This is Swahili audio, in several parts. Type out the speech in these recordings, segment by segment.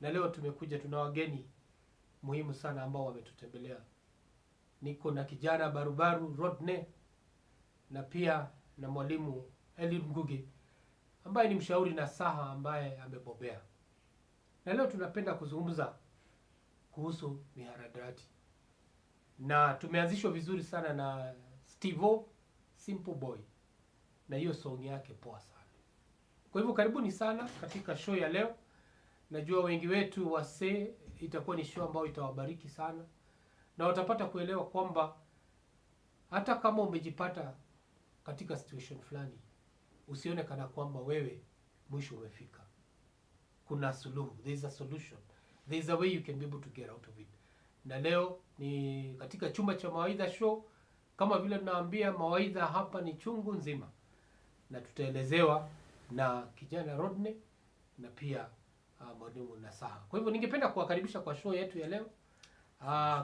Na leo tumekuja, tuna wageni muhimu sana ambao wametutembelea. Niko na kijana barubaru Rodney na pia na mwalimu Eli Ngugi ambaye ni mshauri nasaha ambaye amebobea. Na leo tunapenda kuzungumza kuhusu mihadarati. Na tumeanzishwa vizuri sana na Stevo Simple Boy na hiyo song yake poa sana. Kwa hivyo karibuni sana katika show ya leo. Najua wengi wetu wase itakuwa ni show ambayo itawabariki sana na watapata kuelewa kwamba hata kama umejipata katika situation fulani, usione kana kwamba wewe mwisho umefika. Kuna suluhu, there is a solution, there is a way you can be able to get out of it. Na leo ni katika chumba cha Mawaidha show. Kama vile tunaambia, mawaidha hapa ni chungu nzima, na tutaelezewa na kijana Rodney na pia mwalimu nasaha. Kwa hivyo ningependa kuwakaribisha kwa show yetu ya leo.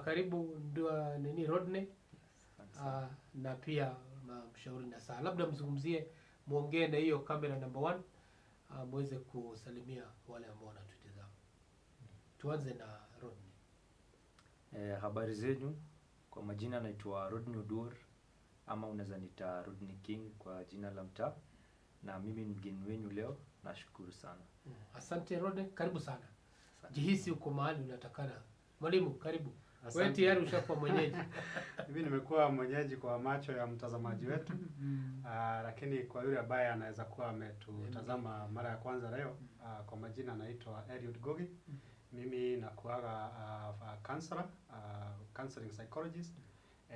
Karibu ndio nini Rodney, na pia mshauri nasaha. Labda mzungumzie, muongee na hiyo kamera number 1, muweze kusalimia wale ambao wanatutazama. Tuanze na Rodney. Habari zenyu, kwa majina naitwa Rodney Odur, ama unaweza nita Rodney King kwa jina la mtaa, na mimi ni mgeni wenu leo. Nashukuru sana. Asante Rodney, karibu sana. Jihisi uko mahali unatakana. Mwalimu, karibu. Wewe tayari ushakuwa mwenyeji. Mimi nimekuwa mwenyeji kwa macho ya mtazamaji wetu. Lakini kwa yule ambaye anaweza kuwa ametutazama mara ya kwanza leo, kwa majina naitwa Ezra Gogi. Mimi nakuaga counselor, counseling psychologist,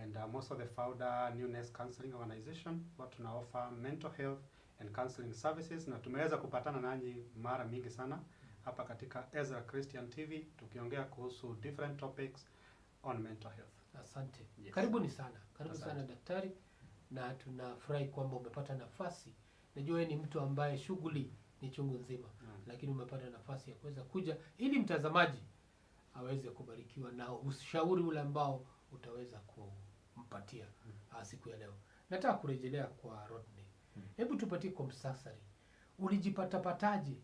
and I'm also the founder Newness Counseling Organization, but tuna offer mental health and counseling services, na tumeweza kupatana nanyi mara mingi sana hapa katika Ezra Christian TV tukiongea kuhusu different topics on mental health. Asante. Yes. Karibuni sana. Karibu Asante sana daktari, na tunafurahi kwamba umepata nafasi. Najua wewe ni mtu ambaye shughuli ni chungu nzima, lakini umepata nafasi ya kuweza kuja ili mtazamaji aweze kubarikiwa na ushauri ule ambao utaweza kumpatia siku ya leo. Nataka kurejelea kwa Rodney. Hebu tupatie kwa msasari, ulijipata-pataje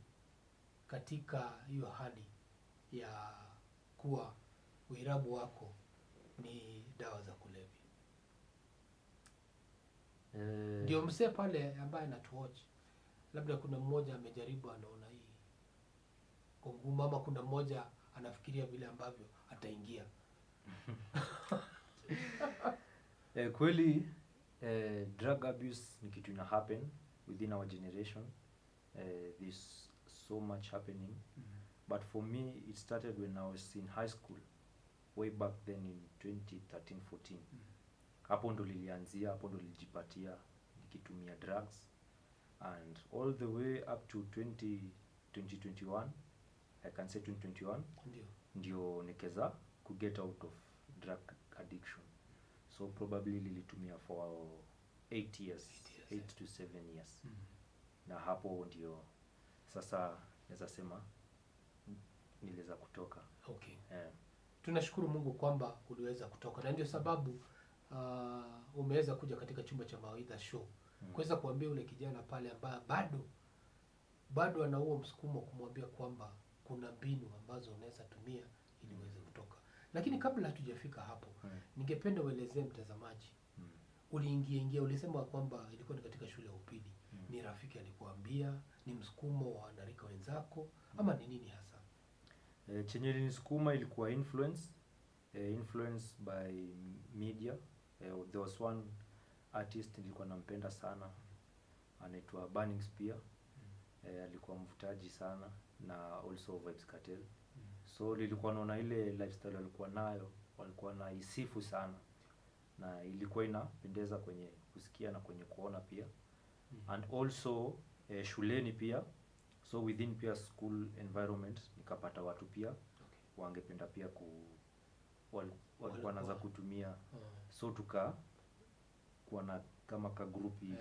katika hiyo hali ya kuwa uirabu wako ni dawa za kulevya? Ndio msee pale ambaye anatuwatch, labda kuna mmoja amejaribu, anaona hii kwa ngumu, ama kuna mmoja anafikiria vile ambavyo ataingia. Kweli drug abuse ni kitu ina happen within our generation. There's so much happening. But for me it started when I was in high school, way back then in 2013-14. Hapo ndo lilianzia, hapo ndo nilijipatia nikitumia drugs, and all the way up to 2021, I can say 2021 ndio nikeza ku get out of drug addiction. So probably nilitumia for 8 years, 8 to 7 years. Na hapo ndio sasa naweza sema niliweza kutoka. Okay. Tunashukuru Mungu kwamba uliweza kutoka, na ndio sababu umeweza kuja katika chumba cha Mawaidha show kuweza kuambia ule kijana pale ambaye bado ana huo msukumo, kumwambia kwamba kuna mbinu ambazo unaweza tumia ili uweze kutoka. Lakini kabla hatujafika hapo, ningependa uelezee mtazamaji, uliingia, ulisema kwamba ilikuwa ni katika shule ya upili. Ni rafiki alikuambia, ni msukumo wa wanarika wenzako, ama ni nini hasa? Chenye nilisukuma ilikuwa influence by media. There was one artist nilikuwa nampenda sana, anaitwa Burning Spear. Alikuwa mvutaji sana, na also Vibes Cartel. So nilikuwa naona ile lifestyle walikuwa nayo, walikuwa na isifu sana, na ilikuwa inapendeza kwenye kusikia na kwenye kuona pia. And also shuleni pia, so within pia school environment nikapata watu pia wangependa pia walikuwa wanaanza kutumia. So kuwa na kama ka group hivi,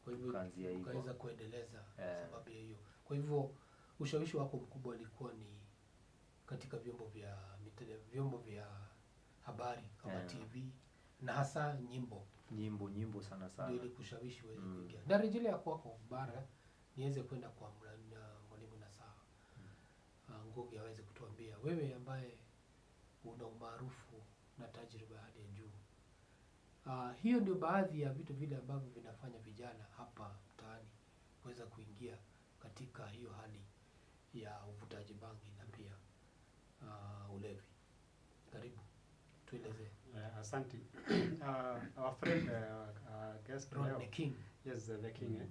kwa hivyo ukaweza kuendeleza sababu ya hiyo. Kwa hivyo ushawishi wako mkubwa ulikuwa ni katika vyombo vya habari kama TV, na hasa nyimbo sana ndio ilikushawishi wewe kuingia. Na rejelea kwako bara niweze kwenda kwa mwalimu nasaha. Ngugi aweze kutuambia, wewe ambaye una umaarufu na tajriba hadi ya juu. Hiyo ndio baadhi ya vitu vile ambavyo vinafanya vijana hapa mtaani kuweza kuingia katika hiyo hali ya uvutaji bangi na pia ulevi. Karibu, tueleze. Asante. Our friend, guest Ron King. Yes, the king.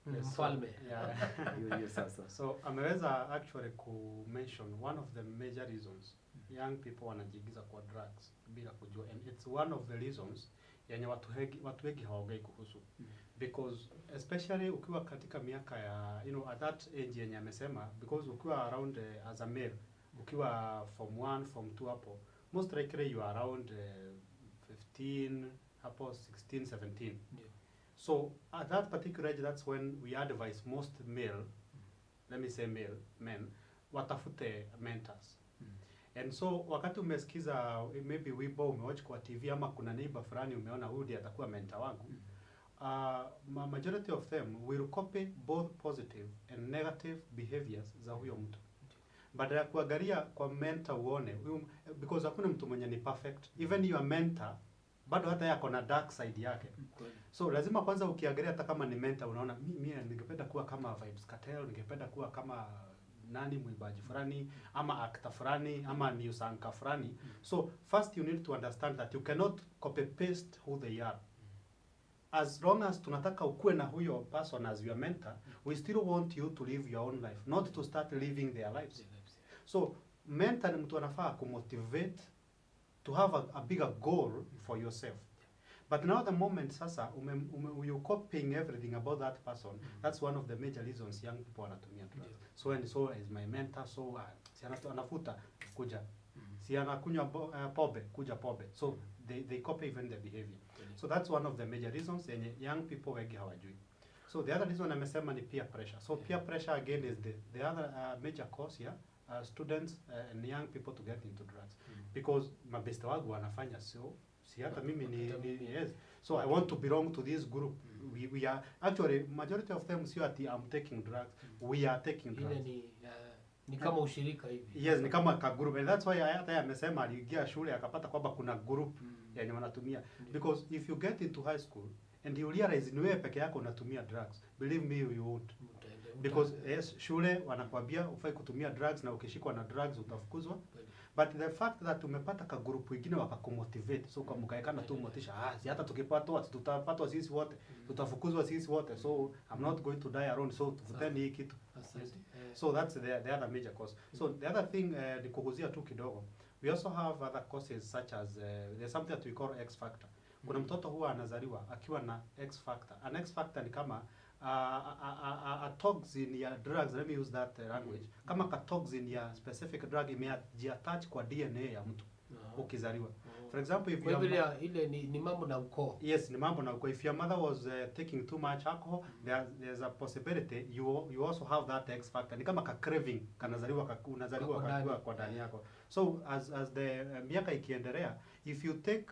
Yes, mfalme. Yeah. So ameweza actually ku mention one of the major reasons young people wanajiingiza kwa drugs bila kujua, and it's one of the reasons yenye watu wengi hawaongei kuhusu, because especially ukiwa katika miaka ya at that age yenye amesema, because ukiwa around as a male, ukiwa form 1 form 2 hapo, most likely you are around 15 hapo 16 17. Yeah. So at that particular age, that's when we advise most male, let me say male men, watafute mentors. And so wakati umesikiza maybe wimbo umewatch kwa TV ama kuna neighbor fulani umeona huyu ndiye atakuwa mentor wangu, majority of them will copy both positive and negative behaviors za huyo mtu. Badala ya kuangalia kwa mentor uone, because hakuna mtu mwenye ni perfect, even your mentor bado hata yako na dark side yake. So lazima kwanza ukiangalia hata kama ni mentor unaona mimi ningependa kuwa kama Vybz Kartel, ningependa kuwa kama nani mwimbaji fulani ama actor fulani ama news anchor fulani. So first you need to understand that you cannot copy paste who they are. As long as tunataka ukue na huyo person as your mentor, we still want you to live your own life, not to start living their lives. So mentor ni mtu anafaa kumotivate to have a bigger goal for yourself. But now the moment sasa you copying everything about that person, that's one of the major reasons young people wanatumia drugs. So and so is my mentor, so si anafuta kuja, si anakunywa pombe kuja pombe. So they copy even the behavior. So that's one of the major reasons yenye young people wengi hawajui. So the other reason amesema ni peer pressure. So peer pressure again is the other major cause here. Students and young people to get into drugs, because mabeste wangu wanafanya, so si hata mimi ni yes, so I want to belong to this group. We are actually majority of them sio ati I'm taking drugs, we are taking drugs. Ni kama ushirika hivi. Yes, ni kama ka group, and that's why hata amesema aliingia shule akapata kwamba kuna group yenye wanatumia, because if you get into high school and you realize ni wewe peke yako unatumia drugs, believe me you won't. Because yes, shule wanakuambia ufai kutumia drugs na ukishikwa na drugs utafukuzwa. But the fact that umepata ka group wengine wakakumotivate, so kwa mkaekana tu motisha, si hata tukipatwa tutapatwa sisi wote, tutafukuzwa sisi wote, so I'm not going to die alone, so tufuteni hii kitu. Yes. So that's the other major cause. So the other thing ni kuguzia tu kidogo, we also have other causes such as there's something that we call X factor. Kuna mtoto huwa anazaliwa akiwa na X factor. An X factor ni kama a toxin ya drugs, let me use that language. Kama ka toxin ya specific drug imejiattach kwa DNA ya mtu ukizaliwa. For example, if ile ni mambo na ukoo. Yes, ni mambo na ukoo. If your mother was taking too much alcohol, there's a possibility you also have that X factor. Ni kama ka craving kanazaliwa unazaliwa kwa ndani yako. So as the miaka ikiendelea, if you take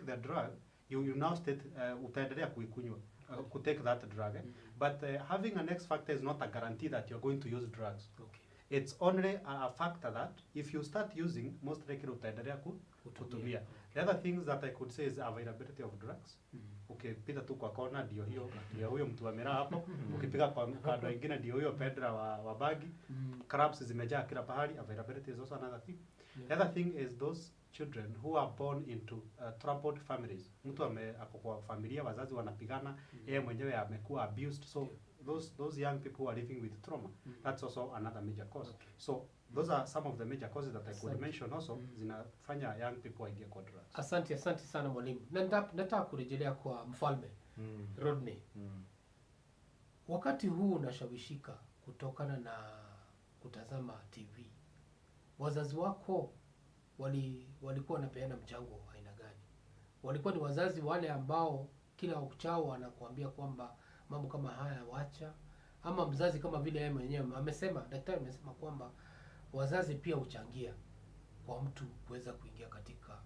the drug, you now utaendelea kuikunywa. Could take that drug, but having an X factor is not a guarantee that you're going to use drugs. Okay. It's only a factor that if you start using, most likely utaendelea kutumia. The other things that I could say is availability of drugs. Ukipita tu kwa kona ndio huyo mtu amera hapo. Ukipiga kwa kando nyingine ndio huyo pedra wa bagi. Crabs zimejaa kila pahali. Availability is also another thing. The other thing is those children who are born into troubled families. Mtu ako kwa familia wazazi wanapigana, yeye mwenyewe amekuwa abused. So those young people who are living with trauma, that's also another major cause. Okay. So those are some of the major causes that I could mention also zinafanya young people waingie kwa drugs. Asante sana mwalimu. Nataka kurejelea kwa mfalme Rodney. Wakati huu unashawishika kutokana na kutazama TV. Wazazi wako walikuwa wanapeana mchango aina gani? Walikuwa ni wazazi wale ambao kila uchao wanakuambia kwamba mambo kama haya wacha, ama mzazi kama vile yeye mwenyewe daktari amesema kwamba wazazi pia huchangia kwa mtu kuweza kuingia katika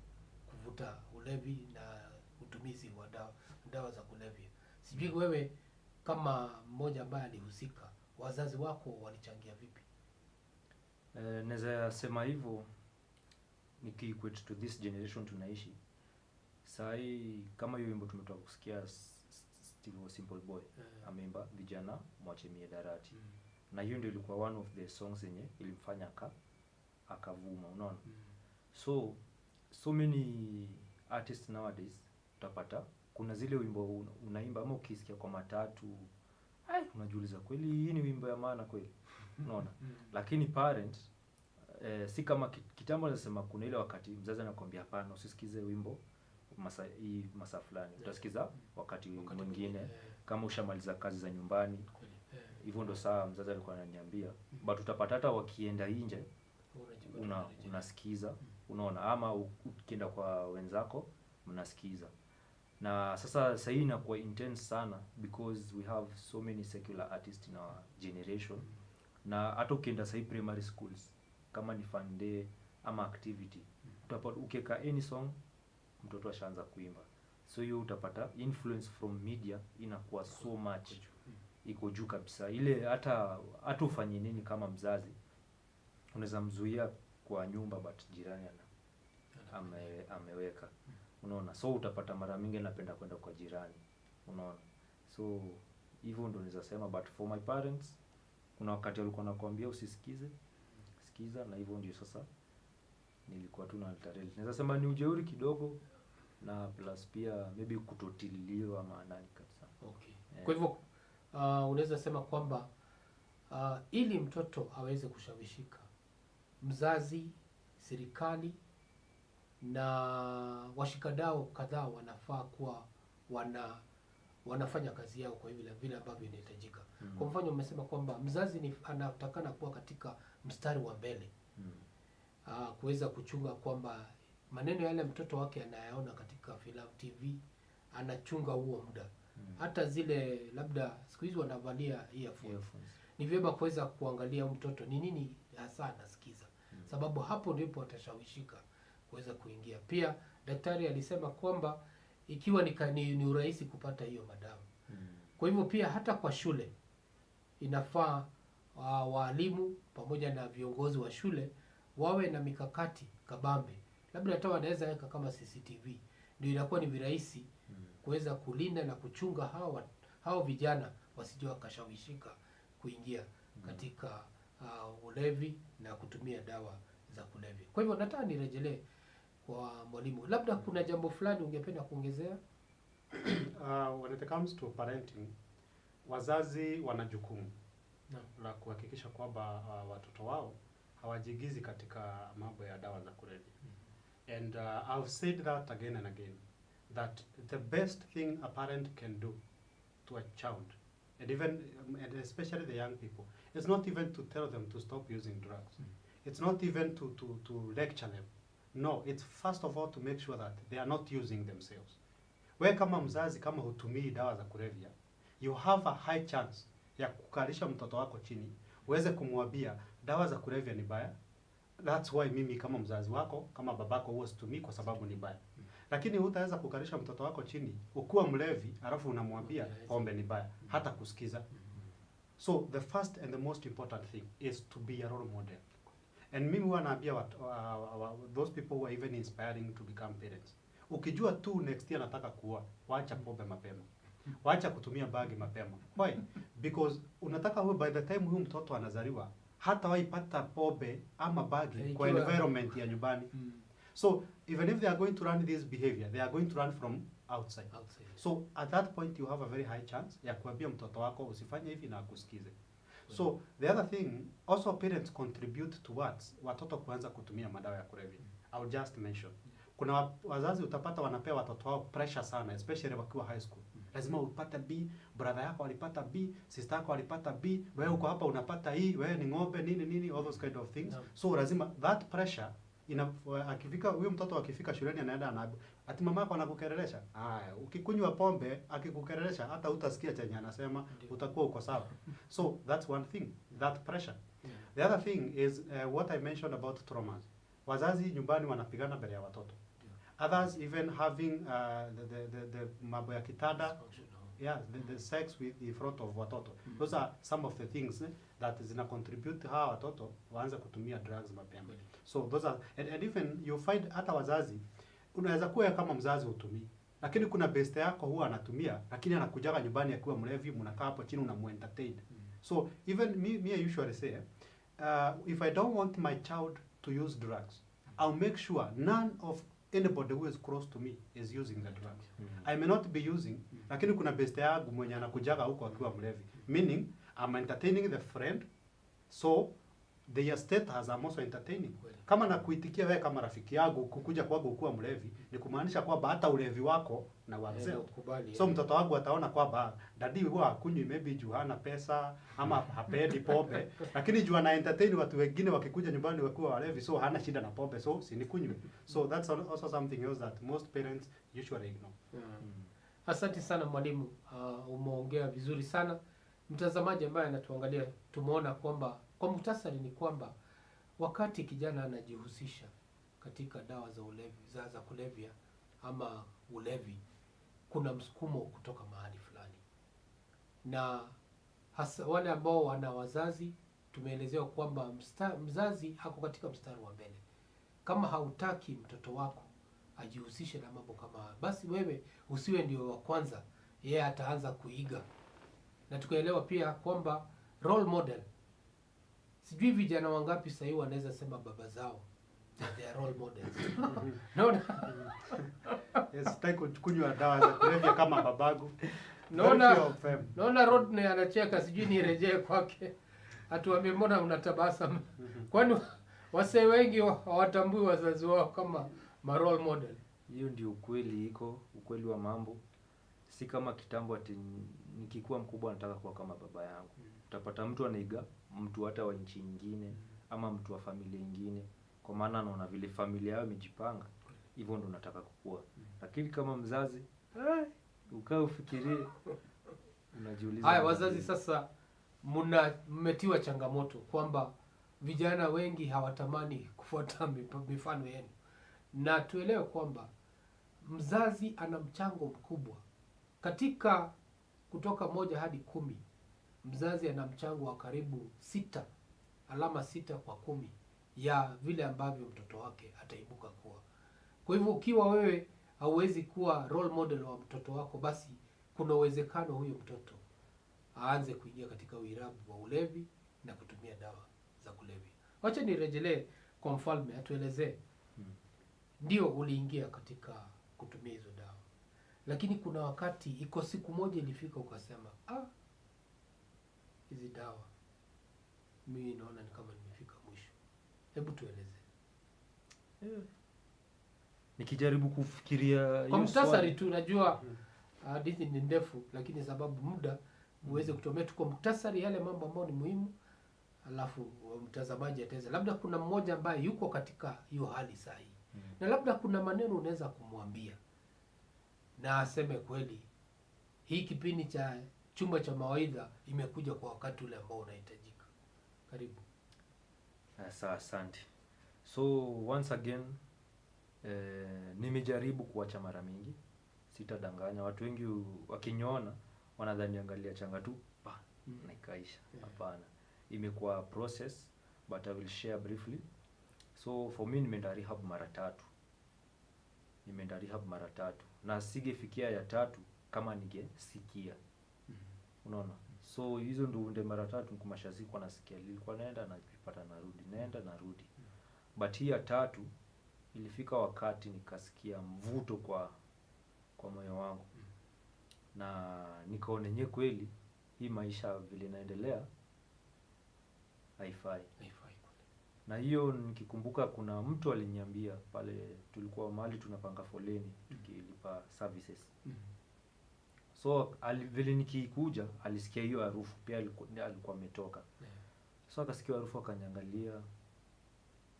kuvuta ulevi na utumizi wa dawa za kulevya. Sijui wewe kama mmoja ambaye alihusika, wazazi wako walichangia vipi? Naweza sema hivyo niki-equate to this generation tunaishi. Sai kama hiyo wimbo tumetoka kusikia Steve Simple Boy ameimba vijana mwache mihadarati. Na hiyo ndio ilikuwa one of the songs yenye ilimfanya akavuma, unaona. So many artists nowadays utapata kuna zile wimbo unaimba ama ukisikia kwa matatu unajiuliza kweli hii ni wimbo ya maana kweli, unaona. Lakini parents si kama kitambo nasema kuna ile wakati mzazi anakuambia hapana usisikize wimbo masaa fulani, utasikiza wakati mwingine kama ushamaliza kazi za nyumbani. Hivyo ndo saa mzazi alikuwa ananiambia. But utapata hata wakienda nje unasikiza, unaona, ama ukienda kwa wenzako mnasikiza. Na sasa hii inakuwa intense sana because we have so many secular artists in our generation. Na hata ukienda sasa primary schools kama ni fun day ama activity, utapata ukiweka any song mtoto ashaanza kuimba. So hiyo utapata influence from media inakuwa so much, iko juu kabisa. Ile hata ufanye nini kama mzazi unaweza mzuia kwa nyumba but jirani ameweka, unaona. So utapata mara mingi napenda kwenda kwa jirani, unaona. So hivyo ndo naweza sema. But for my parents kuna wakati walikuwa wanakuambia usisikize, sikiza, na hivyo ndio sasa nilikuwa tu na altareli. Naweza sema ni ujeuri kidogo na plus pia maybe kutotililiwa maanani kabisa. Okay. Kwa hivyo unaweza sema kwamba ili mtoto aweze kushawishika, mzazi, serikali na washikadau kadhaa wanafaa kuwa wanafanya kazi yao kwa vile ambavyo inahitajika. Kwa mfano umesema kwamba mzazi anatakana kuwa katika mstari wa mbele. Kuweza kuchunga kwamba maneno yale mtoto wake anayaona katika filamu, TV, anachunga huo muda. Hata zile labda siku hizi wanavalia earphones. Ni vyema kuweza kuangalia mtoto ni nini hasa anasikiza. Sababu hapo ndipo atashawishika kuweza kuingia. Pia daktari alisema kwamba ikiwa ni urahisi kupata hiyo madawa. Kwa hivyo pia hata kwa shule inafaa walimu pamoja na viongozi wa shule wawe na mikakati kabambe. Labda hata wanaweza weka kama CCTV. Ndio inakuwa ni virahisi kuweza kulinda na kuchunga hao vijana wasije wakashawishika kuingia katika ulevi na kutumia dawa za kulevya. Kwa hivyo nataka nirejelee kwa mwalimu. Labda kuna jambo fulani ungependa kuongezea? When it comes to parenting, wazazi wana jukumu la kuhakikisha kwamba watoto wao hawajigizi katika mambo ya dawa za kulevya. And I've said that again and again, that the best thing a parent can do to a child, and especially the young people, is not even to tell them to stop using drugs. It's not even to lecture them. No, it's first of all to make sure that they are not using themselves. We kama mzazi kama hutumii dawa za kulevya, you have a high chance ya kukalisha mtoto wako chini, uweze kumwambia dawa za kulevya ni baya. That's why mimi kama mzazi wako, kama babako, huwa situmii kwa sababu ni baya. Lakini hutaweza kukalisha mtoto wako chini ukiwa mlevi alafu unamwambia pombe ni baya, hata kusikiza. So the first and the most important thing is to be a role model. And mimi huwa naambia those people who are even inspiring to become parents, ukijua tu next year nataka kuoa, waacha pombe mapema. Waacha kutumia bagi mapema. Why? Because unataka by the time huyu mtoto anazaliwa hata waipata pombe ama bagi kwa environment ya nyumbani. So even if they are going to run this behavior, they are going to run from outside. So at that point you have a very high chance ya kuambia mtoto wako usifanye hivi na akusikize. So the other thing, also parents contribute towards watoto kuanza kutumia madawa ya kulevya. I'll just mention. Kuna wazazi utapata wanapea watoto wao pressure sana, especially wakiwa high school. Lazima upate B, brother yako alipata B, sister yako alipata B, wewe uko hapa unapata E, wewe ni ng'ombe nini, all those kind of things. So lazima that pressure akifika huyo mtoto akifika shuleni anaenda ati mama yako anakukerelesha. Ukikunywa pombe akikukerelesha hata utasikia chenye anasema, utakuwa uko sawa. So that's one thing, that pressure. The other thing is what I mentioned about traumas. Wazazi nyumbani wanapigana mbele ya watoto. Others even having the mambo ya kitanda yeah, the sex with in front of watoto. Those are some of the things that zina contribute hawa watoto waanze kutumia drugs mapema. So those are and even you find hata wazazi unaweza kuwa kama mzazi utumii, lakini kuna best yako huwa anatumia, lakini anakujaga nyumbani akiwa mlevi, mnakaa hapo chini unamuentertain. So even me I usually say if I don't want my child to use drugs, I'll make sure none of anybody who is close to me is using the drugs. I may not be using, lakini kuna best yangu mwenye anakujaga huko akiwa mlevi. Meaning I'm entertaining the friend, so their status I'm also entertaining. Kama nakuitikia wewe kama rafiki yangu kukuja kwangu kuwa mlevi, ni kumaanisha kwamba hata ulevi wako na uaccept. So mtoto wangu ataona kwamba dadi huwa hakunywi maybe juu hana pesa ama hapendi pombe, lakini juu ana entertain watu wengine wakikuja nyumbani wakiwa walevi, so hana shida na pombe, so sinikunywe. So that's also something else that most parents usually ignore. Asante sana mwalimu, umeongea vizuri sana. Mtazamaji ambaye anatuangalia, tumeona kwamba kwa muhtasari ni kwamba wakati kijana anajihusisha katika dawa za ulevi za kulevya ama ulevi, kuna msukumo kutoka mahali fulani, na hasa wale ambao wana wazazi, tumeelezewa kwamba mzazi hako katika mstari wa mbele. Kama hautaki mtoto wako ajihusishe na mambo kama, basi wewe usiwe ndio wa kwanza, yeye ataanza kuiga. Na tukaelewa pia kwamba role model, sijui vijana wangapi sasa hivi wanaweza sema baba zao they are role models. Naona sitaki kunywa dawa za kulevya kama babagu. Naona Rodney anacheka, sijui nirejee kwake atuambie mbona unatabasamu. Kwani wasee wengi hawatambui wazazi wao kama ma role model. Hiyo ndio ukweli, iko ukweli wa mambo. Si kama kitambo ati nikikuwa mkubwa nataka kuwa kama baba yangu. Utapata mtu anaiga mtu hata wa nchi nyingine ama mtu wa familia nyingine, kwa maana anaona vile familia yao imejipanga, hivyo ndo nataka kukua. Lakini kama mzazi, ukaa ufikirie, unajiuliza. Haya wazazi sasa mmetiwa changamoto kwamba vijana wengi hawatamani kufuata mifano yenu. Na tuelewe kwamba mzazi ana mchango mkubwa katika kutoka 1 hadi 10. Mzazi ana mchango wa karibu 6, alama 6 kwa 10 ya vile ambavyo mtoto wake ataibuka kuwa. Kwa hivyo ukiwa wewe hauwezi kuwa role model wa mtoto wako, basi kuna uwezekano huyo mtoto aanze kuingia katika uirabu wa ulevi na kutumia dawa za kulevya. Wacha nirejelee kwa mfalme atuelezee. Ndio uliingia katika kutumia hizo dawa, lakini kuna wakati iko siku moja ilifika ukasema hizi dawa mimi naona ni kama nimefika mwisho. Hebu tueleze. Nikijaribu kufikiria kwa muhtasari tu, najua hadithi ni ndefu, lakini sababu muda uweze kutomea tu kwa muhtasari yale mambo ambayo ni muhimu, alafu mtazamaji ataweza, labda kuna mmoja ambaye yuko katika hiyo hali sahihi, na labda kuna maneno unaweza kumwambia na aseme kweli hii kipindi cha Chumba cha Mawaidha imekuja kwa wakati ule ambao unahitajika. Karibu. Asante. So once again, nimejaribu kuacha mara mingi, sitadanganya. Watu wengi wakiniona wanadhani angalia changa tu na ikaisha. Hapana. Imekuwa process, but I will share briefly. So for me nimeenda rehab mara 3. Na singefikia ya 3 kama ningesikia. Unaona? So hizo ndio mara 3 nikumasha siku nasikia. Nilikuwa naenda na nipata narudi. But hii ya 3 ilifika wakati nikasikia mvuto kwa moyo wangu. Na nikaona yenyewe kweli hii maisha vile inaendelea haifai. Na hiyo nikikumbuka kuna mtu aliniambia pale tulikuwa mahali tunapanga foleni tukilipa services. So vile nikikuja alisikia hiyo harufu, pia alikuwa ametoka. So akasikia harufu, akaniangalia,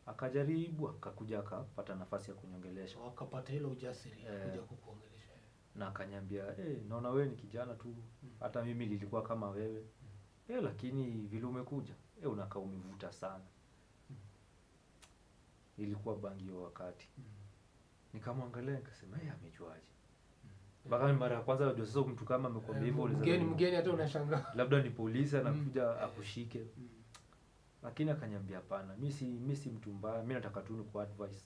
akajaribu, akakuja akapata nafasi ya kuniongelesha. Akapata ile ujasiri kuja kukuongelesha. Na akaniambia, naona wewe ni kijana tu, hata mimi nilikuwa kama wewe. Lakini vile umekuja, unakaa umevuta sana. Ilikuwa bangi hiyo wakati. Nikamwangalia nikasema, amejuaje? Mpaka mara ya kwanza ndio sasa mtu kama amekwambia hivyo ulizana. Mgeni hata unashangaa. Labda ni polisi anakuja akushike. Lakini akaniambia hapana, mimi si mtu mbaya, mimi nataka tu ni advice.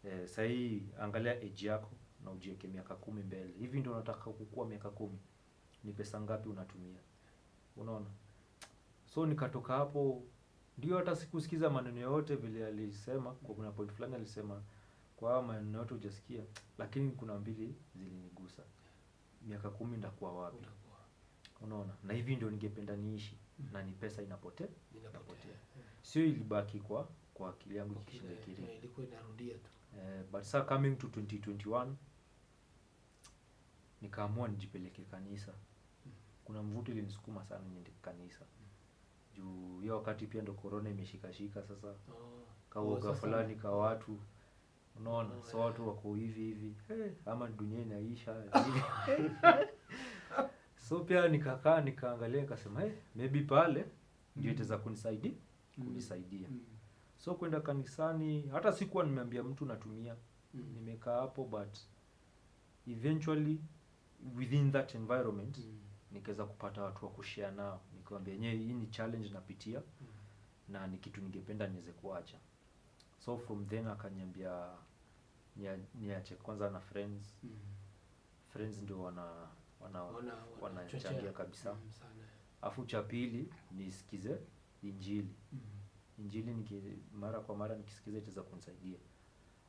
Sasa hii angalia age yako na ujiweke miaka 10 mbele. Hivi ndio unataka kukua miaka 10. Ni pesa ngapi unatumia? Unaona? So nikatoka hapo, ndio hata sikusikiza maneno yote vile alisema. Kwa kuna point fulani alisema kwa maneno yote hujasikia, lakini kuna mbili zilinigusa. Miaka 10 ndakuwa wapi? Unaona? Na hivi ndio ningependa niishi na ni pesa inapotea. Sio ilibaki kwa akili yangu ikishinda kile. Ilikuwa inarudia tu. But sasa coming to 2021 nikaamua nijipeleke kanisa. Kuna mvuto ilinisukuma sana niende kanisa. Juu hiyo wakati pia ndo corona imeshika sasa. Kaoga fulani kwa watu. Unaona? So watu wako hivi. Ama dunia inaisha. So pia nikakaa nikaangalia nikasema maybe pale ndio itaweza kunisaidia. So kwenda kanisani hata sikuwa nimeambia mtu natumia. Nimekaa hapo but eventually within that environment nikaweza kupata watu wa kushare nao. Nikamwambia yenyewe hii ni challenge napitia na ni kitu ningependa niweze kuacha. So from then akaniambia niache kwanza na friends. Friends ndio wanachangia kabisa. Afu cha pili nisikize injili. Injili mara kwa mara nikisikiza itaweza kunisaidia.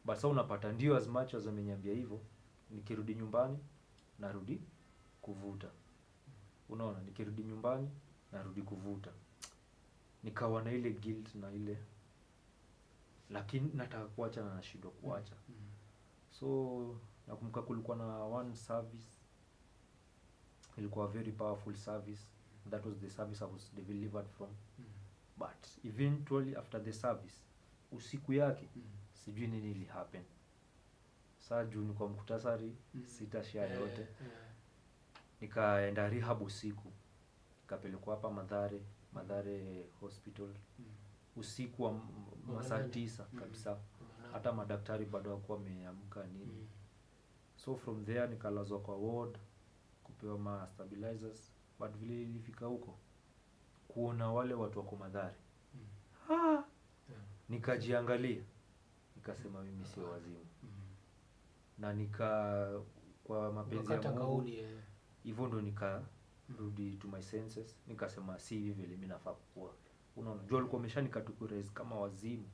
But sasa unapata ndio as much as ameniambia hivyo, nikirudi nyumbani narudi kuvuta. Unaona, nikirudi nyumbani narudi kuvuta. Nikawa na ile guilt na ile, lakini nataka kuacha na nashindwa kuacha. So nakumbuka kulikuwa na one service, ilikuwa very powerful service. That was the service I was delivered from. But eventually after the service, usiku yake sijui nini ili happen. Sasa juu ni kwa mkutasari sitashare yote. Nikaenda rehab usiku. Nikapelekwa hapa Madhare Hospital. Usiku wa masaa 9 kabisa. Hata madaktari bado hawakuwa wameamka nini. So from there nikalazwa kwa ward kupewa ma stabilizers. But vile ilifika huko kuona wale watu wako Madhare. Nikajiangalia. Nikasema mimi sio wazimu. Na kwa mapenzi ya Mungu hivyo ndo nikarudi to my senses. Nikasema si hivi vile mimi nafaa kukua. Unaona, jua alikuwa ameshanikatukureze kama wazimu.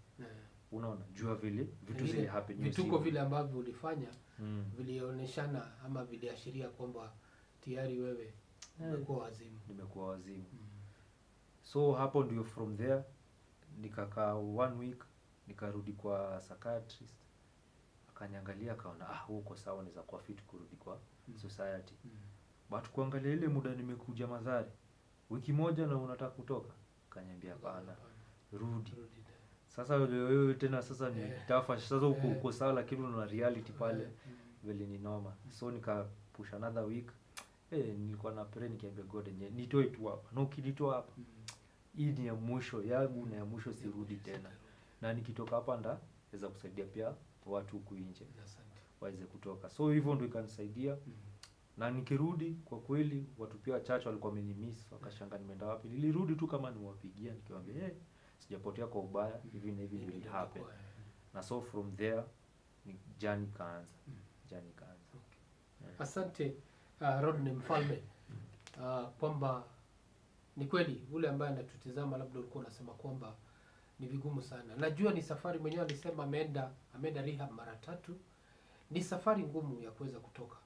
Unaona, jua vile vitu zile happen. Vituko vile ambavyo ulifanya vilionyeshana ama viliashiria kwamba tayari wewe umekuwa wazimu. Nimekuwa wazimu. So hapo ndio from there nikakaa 1 week, nikarudi kwa psychiatrist. Akaniangalia akaona uko sawa, naweza kuwa fit kurudi kwa society. But kuangalia ile muda nimekuja Madhare wiki moja na unataka kutoka, akaniambia hapana, rudi. Sasa wewe tena sasa ni tafa, sasa uko sawa lakini una reality pale vile ni noma. So nikapush another week. Nilikuwa na pray nikiambia God nitoe tu hapa. Na ukinitoa hapa hii ni ya mwisho yangu na ya mwisho sirudi tena. Na nikitoka hapa ndaweza kusaidia pia watu huku nje waweze kutoka. So hivyo ndio ikanisaidia. Na nikirudi kwa kweli watu pia wachache walikuwa wamenimiss, wakashangaa nimeenda wapi. Nilirudi tu kama niwapigia nikiwaambia sijapotea kwa ubaya, hivi na hivi will happen. Na so from there ni journey kaanza. Asante Rodney Mfalme. Kwamba ni kweli ule ambaye anatutazama labda ulikuwa unasema kwamba ni vigumu sana. Najua ni safari, mwenyewe alisema ameenda rehab mara 3. Ni safari ngumu ya kuweza kutoka.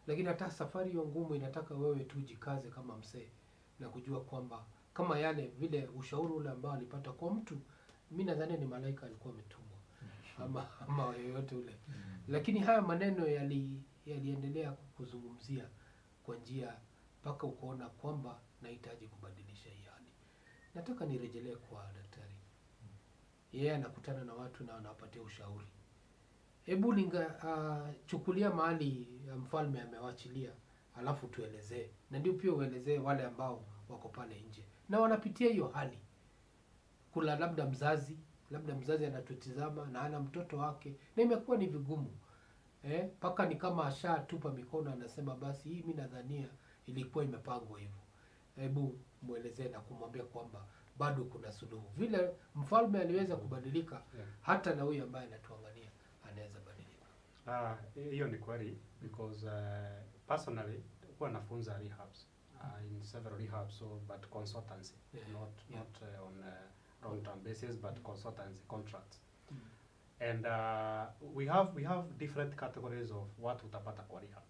Lakini hata safari hiyo ngumu inataka wewe tu jikaze kama msee na kujua kwamba kama yale vile ushauri ule ambao alipata kwa mtu, mimi nadhani ni malaika alikuwa ametumwa ama yoyote ule. Lakini haya maneno yaliendelea kukuzungumzia kwa njia mpaka ukoona kwamba nahitaji kubadilisha hii hali. Nataka nirejelee kwa daktari. Yeye anakutana na watu na anawapatia ushauri. Hebu chukulia mahali mfalme amewachilia, alafu tuelezee. Na ndio pia uelezee wale ambao wako pale nje na wanapitia hiyo hali. Kula labda mzazi anatutizama na ana mtoto wake na imekuwa ni vigumu. Paka ni kama ashatupa mikono, anasema basi hii mimi nadhania ilikuwa imepangwa hivyo. Hebu muelezee na kumwambia kwamba bado kuna suluhu. Vile mfalme aliweza kubadilika, hata na huyu ambaye anatuangalia anaweza badilika. Hiyo ni kweli, because personally huwa nafunza rehabs in several rehabs, so but consultancy, not on long term basis, but consultancy contracts. And we have different categories of what utapata kwa rehab.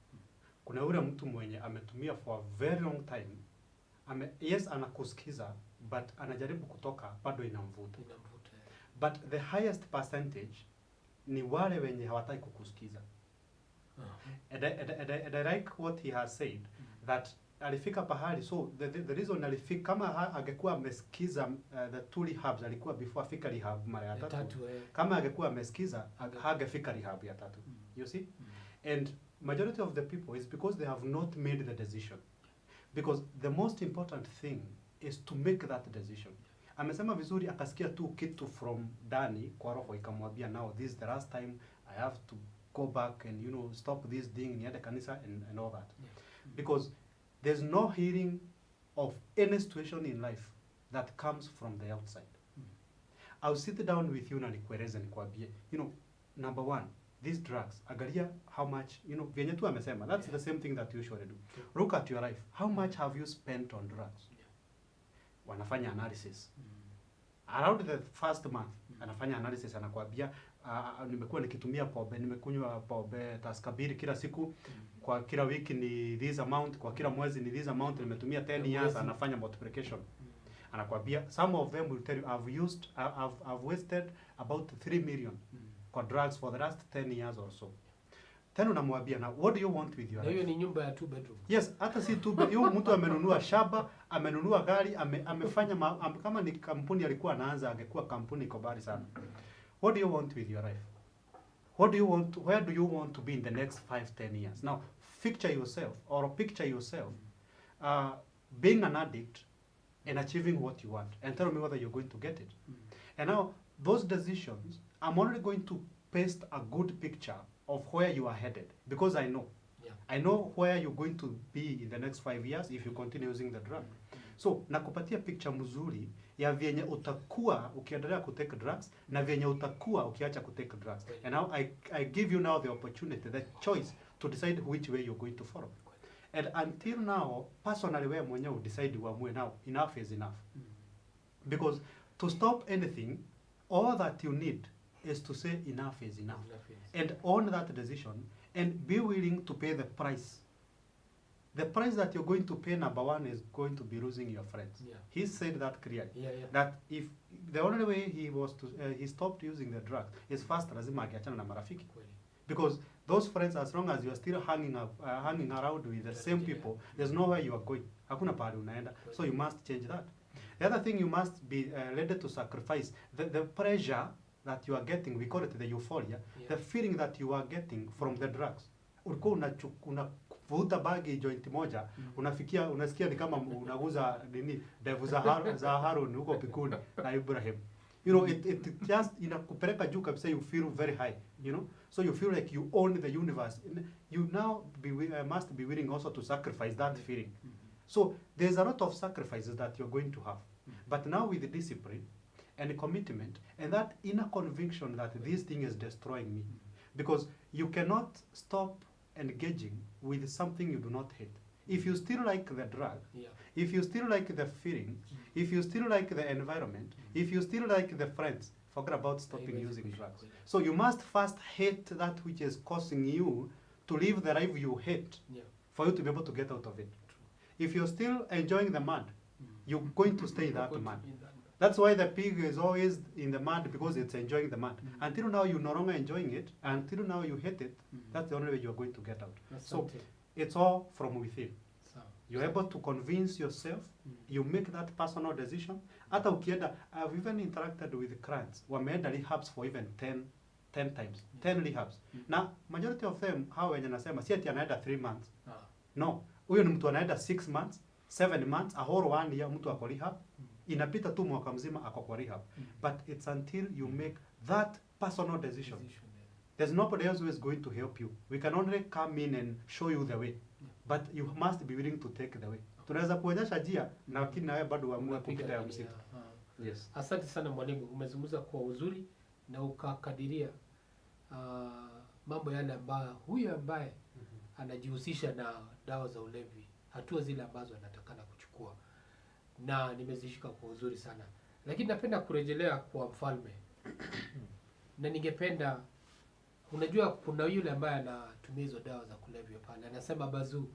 Kuna ule mtu mwenye ametumia for a very long time, yes anakusikiza, but anajaribu kutoka bado inamvuta. But the highest percentage ni wale wenye hawataki kukusikiza. And I like what he has said, that alifika pahali, so the reason alifika, kama angekuwa amesikiza the two rehabs alikuwa before afika rehab mara ya tatu, kama angekuwa amesikiza hangefika rehab ya tatu. You see? And majority of the people is because they have not made the decision. Because the most important thing is to make that decision. Amesema vizuri, akasikia tu kitu from ndani kwa roho ikamwambia, now this is the last time I have to go back and stop this thing, niende kanisa and all that. Because there's no healing of any situation in life that comes from the outside. I'll sit down with you na nikueleze nikwambie, number one, these drugs, angalia how much, vyenye tu amesema, that's the same thing that you usually do. Look at your life, how much have you spent on drugs? Wanafanya analysis. Around the first month, anafanya analysis, anakuambia, nimekuwa nikitumia pombe, nimekunywa pombe taskabiri kila siku, kwa kila wiki ni this amount, kwa kila mwezi ni this amount, nimetumia 10 years, anafanya multiplication. Anakuambia, some of them will tell you, I've wasted about 3 million kwa drugs for the last 10 years or so. Tena unamwambia, now what do you want with your life? Hiyo ni nyumba ya 2 bedroom. Yes, hata si 2 bedroom. Mtu amenunua shamba, amenunua gari, amefanya kama ni kampuni alikuwa anaanza, angekuwa kampuni kobari sana. What do you want with your life? Where do you want to be in the next 5-10 years? Now, picture yourself being an addict and achieving what you want, and tell me whether you're going to get it. And now, those decisions, I'm only going to paste a good picture of where you are headed, because I know. I know where you're going to be in the next 5 years if you continue using the drug. So, nakupatia picture mzuri ya vyenye utakuwa ukiendelea kutake drugs na vyenye utakuwa ukiacha kutake drugs. And now I give you now the opportunity, the choice to decide which way you're going to follow. And until now, personally wewe mwenyewe decide uamue now, enough is enough. Because to stop anything, all that you need is to say enough is enough. And own that decision and be willing to pay the price. The price that you're going to pay, number one, is going to be losing your friends. He said that clearly. That if the only way he stopped using the drug is first lazima akiachana na marafiki. Because those friends, as long as you are still hanging around with the same people, there's nowhere you are going. Hakuna pahali unaenda. So you must change that. The other thing, you must be ready to sacrifice the pressure that you are getting. We call it the euphoria. The feeling that you are getting from the drugs. Ulikuwa unavuta bagi joint moja, unasikia ni kama unaguza ndevu za Harun huko pikuni na Ibrahim. It just inakupeleka juu kabisa, you feel very high, so you feel like you own the universe. You now must be willing also to sacrifice that feeling. So there's a lot of sacrifices that you're going to have, but now with the discipline and commitment and that inner conviction that this thing is destroying me, because you cannot stop engaging with something you do not hate. If you still like the drug, if you still like the feeling, if you still like the environment, if you still like the friends, forget about stopping using drugs. So you must first hate that which is causing you to live the life you hate, for you to be able to get out of it. If you're still enjoying the mud, you're going to stay in that mud. That's why the pig is always in the mud, because it's enjoying the mud. Until now you're no longer enjoying it, until now you hate it, that's the only way you're going to get out. So it's all from within. You're able to convince yourself, you make that personal decision. Hata ukienda, I've even interacted with clients, wameenda rehabs for even 10 times, 10 rehabs. Na majority of them, how wenye nasema, si ati anaenda 3 months. No, huyo ni mtu anaenda 6 months, 7 months, a whole 1 year mtu ako rehab. Inapita tu mwaka mzima ako kwa rehab. But it's until you make that personal decision there's nobody else who is going to help you. We can only come in and show you the way, but you must be willing to take the way. Tunaweza kuonyesha njia na lakini nawe bado uamue kupita ya msitu. Yes. Asante sana mwalimu, umezungumza kwa uzuri na ukakadiria mambo yale ambayo huyu ambaye anajihusisha na dawa za ulevi, hatua zile ambazo anatakana kuchukua, na nimezishika kwa uzuri sana. Lakini napenda kurejelea kwa mfalme na ningependa, unajua kuna yule ambaye anatumia hizo dawa za kulevya pale, anasema Bazu,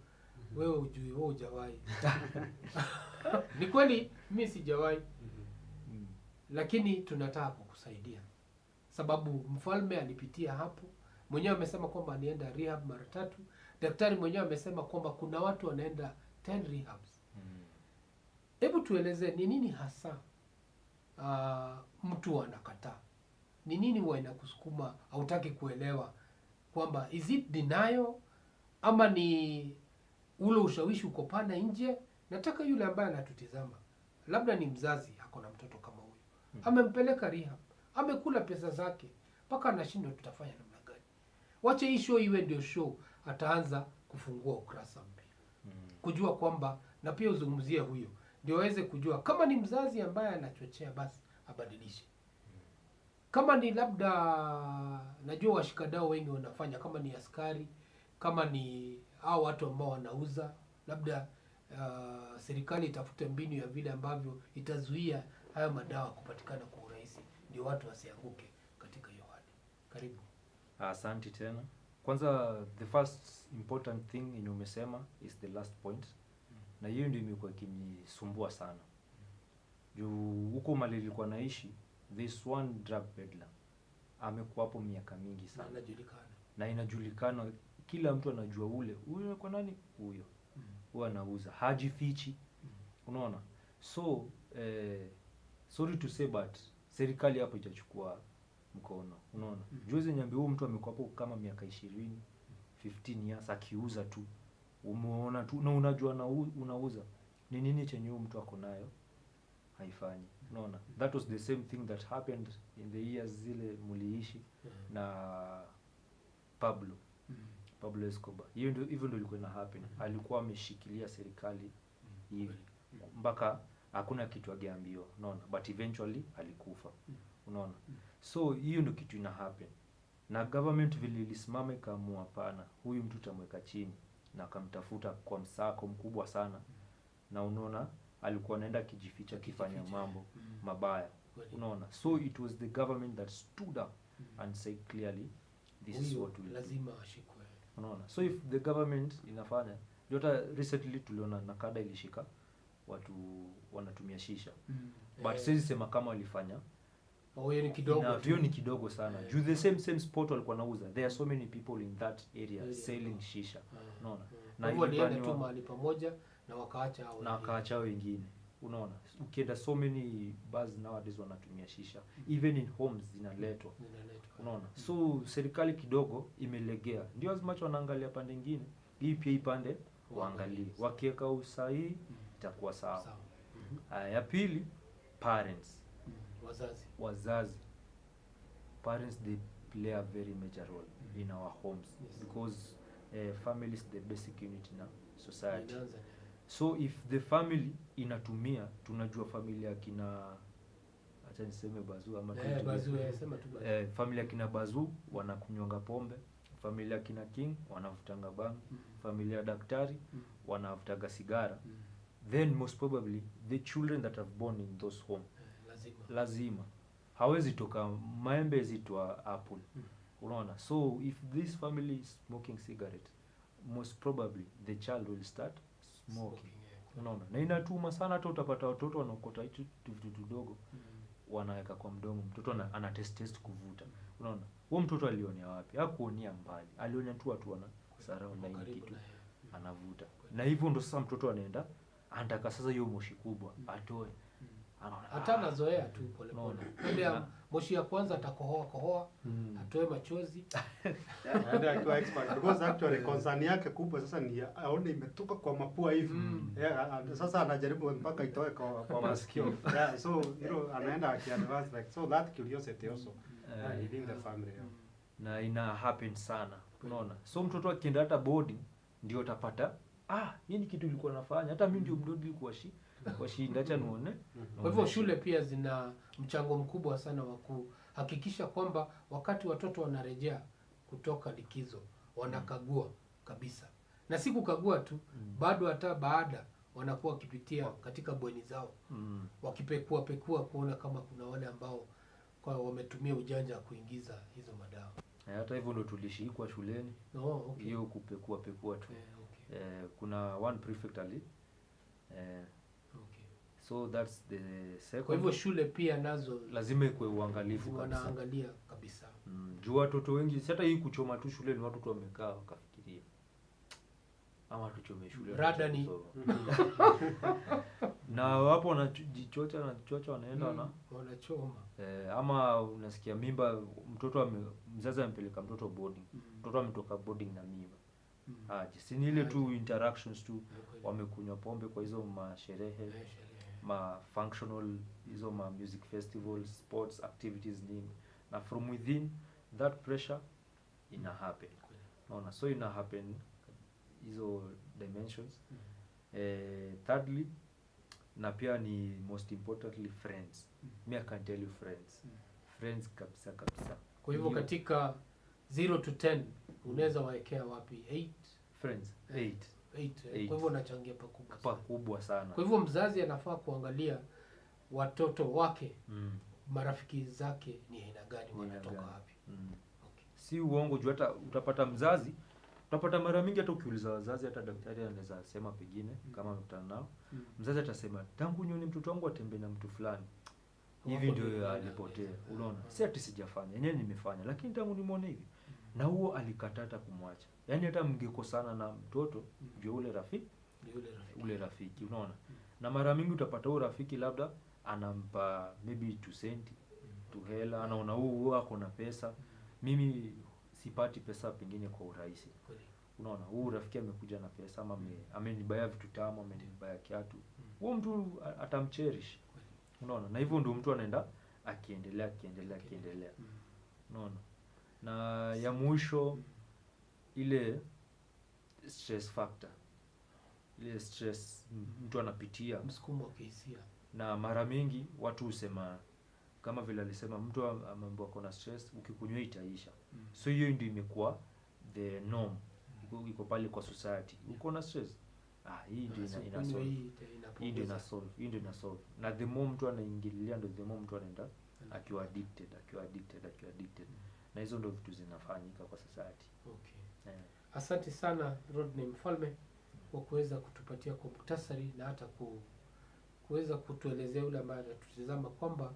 wewe ujui, wewe hujawahi. Ni kweli mimi sijawahi, lakini tunataka kukusaidia sababu mfalme alipitia hapo. Mwenyewe amesema kwamba anienda rehab mara 3. Daktari mwenyewe amesema kwamba kuna watu wanaenda 10 rehabs. Hebu tueleze ni nini hasa mtu anakataa? Ni nini huwa inakusukuma hautaki kuelewa kwamba is it denial ama ni ule ushawishi uko pale nje? Nataka yule ambaye anatutizama, labda ni mzazi ako na mtoto kama huyu, amempeleka rehab, amekula pesa zake mpaka anashindwa tutafanya namna gani. Wache hii show iwe ndio show, ataanza kufungua ukurasa mpya. Kujua kwamba na pia uzungumzie huyo ndio aweze kujua kama ni mzazi ambaye anachochea, basi abadilishe. Kama ni labda, najua washikadau wengi wanafanya, kama ni askari, kama ni hao watu ambao wanauza, labda serikali itafute mbinu ya vile ambavyo itazuia hayo madawa kupatikana kwa urahisi, ndio watu wasianguke katika hiyo hali. Karibu. Asante tena. Kwanza, the first important thing yenye umesema is the last point. Na hiyo ndio imekuwa ikinisumbua sana. Juu huko mali nilikuwa naishi, this one drug peddler amekuwa hapo miaka mingi sana. Na inajulikana, kila mtu anajua huyo kwa nani huyo. Huwa anauza, hajifichi. Unaona? So sorry to say but serikali hapo itachukua mkono. Unaona? Juzi niambia huyo mtu amekuwa hapo kama miaka 20, 15 years akiuza tu. Umeona tu na unajua na unauza. Ni nini chenye huyo mtu ako nayo? Haifanyi. Unaona? That was the same thing that happened in the years zile muliishi na Pablo Escobar. Hiyo ndio hivyo ndio ilikuwa ina happen. Alikuwa ameshikilia serikali hivi mpaka hakuna kitu ageambiwa. Unaona? But eventually alikufa. Unaona? So hiyo ndio kitu ina happen. Na government vile ilisimama ikaamua hapana, huyu mtu tamweka chini, na akamtafuta kwa msako mkubwa sana. Na unaona alikuwa anaenda kijificha kifanya mambo mabaya. Unaona? So it was the government that stood up and said clearly this is what we lazima ashikwe. Unaona? So if the government inafanya, hata recently tuliona Nakada ilishika watu wanatumia shisha. But siwezi sema kama walifanya. Hiyo ni kidogo. Hiyo ni kidogo sana. Juu the same spot walikuwa nauza. There are so many people in that area selling shisha. Unaona? Na walienda tu mahali pamoja na wakaacha wengine. Unaona? Ukienda so many bars nowadays wanatumia shisha. Even in homes zinaletwa. Unaona? So serikali kidogo imelegea. Ndio as much wanaangalia pande nyingine, hii pia ipande waangalie. Wakiweka usahihi itakuwa sawa. Ya pili, parents. Wazazi. Parents, they play a very major role in our homes because family is the basic unit in a society. So if the family inatumia, tunajua familia kina, acha niseme Bazu ama familia kina Bazu wanakunywanga pombe, familia kina King wanavutanga bangi, familia daktari wanavutaga sigara. Then most probably the children that have born in those home lazima hawezi toka maembe zitwa apple. Unaona? So if this family is smoking cigarette, most probably the child will start smoking. Unaona? Na inatuma sana, hata utapata watoto wanaokota hitu vitu vidogo wanaweka kwa mdomo, mtoto ana test kuvuta. Unaona? Huyo mtoto alionea wapi? Hakuonea mbali, alionea tu watu wana surround na kitu anavuta. Na hivyo ndo sasa mtoto anaenda anataka sasa hiyo moshi kubwa atoe. Hata anazoea tu pole pole. Ndio moshi ya kwanza atakohoa, atoe machozi. Ndio akiwa expert because actually concern yake kubwa sasa ni aone imetoka kwa mapua hivi. Sasa anajaribu mpaka itoe kwa masikio. So anaenda akiadvance like so that curiosity also within the family. na ina happen sana, unaona. So mtoto akienda hata boarding ndio utapata hii ni kitu ilikuwa nafanya, hata mimi ndio mdodi kwa shinda, acha nione. Kwa hivyo shule pia zina mchango mkubwa sana wa kuhakikisha kwamba wakati watoto wanarejea kutoka likizo wanakagua kabisa, na si kukagua tu, bado hata baada wanakuwa wakipitia katika bweni zao wakipekua kuona kama kuna wale ambao kwa wametumia ujanja kuingiza hizo madawa. Hata hivyo ndo tulishikwa shuleni. Okay. Hiyo kupekua tu. Okay. Kuna one prefect ali. Okay. So that's the second. Kwa hivyo shule pia nazo lazima ikuwe uangalifu kabisa. Wanaangalia kabisa. Juu watoto wengi hata hii kuchoma tu shule ni watu wamekaa wakafikiria ama tuchome shule. Rada ni na wapo wanajichocha wanaenda wanachoma. Ama unasikia mimba, mzazi amepeleka mtoto boarding. Mtoto ametoka boarding na mimba. Si ni ile tu interactions tu, wamekunywa pombe kwa hizo masherehe, functional, hizo music festivals, sports activities nini. Na from within that pressure ina happen. Unaona, so ina happen hizo dimensions. Thirdly, na pia ni most importantly friends. Me I can tell you friends kabisa. Kwa hivyo katika 0 to 10 unaweza waekea wapi? 8 friends. 8. Kwa hivyo unachangia pakubwa sana. Kwa hivyo mzazi anafaa kuangalia watoto wake, marafiki zake ni aina gani, wanatoka wapi. Okay. Si uongo juu, hata utapata mara mingi, hata ukiuliza wazazi, hata daktari anaweza sema pengine kama amekutana nao, mzazi atasema tangu nyoni mtoto wangu atembee na mtu fulani hivi ndio alipotea. Unaona, si ati sijafanya, yenyewe nimefanya, lakini tangu nimuone hivi. Na huo alikatata kumwacha. Yaani hata mngekosana na mtoto ndio ule rafiki, unaona. Na mara mingi utapata huo rafiki labda anampa maybe 2 cents tu hela, anaona huo ako na pesa, mimi sipati pesa pengine kwa urahisi. Unaona, huo rafiki amekuja na pesa, ama amenibaya vitu tamu, amenibaya kiatu, huo mtu atamcherish. Unaona, na hivyo ndio mtu anaenda akiendelea. Unaona. Na ya mwisho ile stress factor. Ile stress mtu anapitia, msukumo wa kihisia. Na mara mingi watu husema kama vile alisema, mtu ambaye ana stress ukikunywa itaisha. So hiyo ndio imekuwa the norm. Iko pale kwa society. Uko na stress, hii ndio ina solve. Na the more mtu anaingililia ndio the more mtu anaenda akiwa addicted. Na hizo ndio vitu zinafanyika kwa society. Okay. Asante sana Rodney Mfalme kwa kuweza kutupatia kwa muhtasari na hata kuweza kutuelezea yule ambaye anatutazama kwamba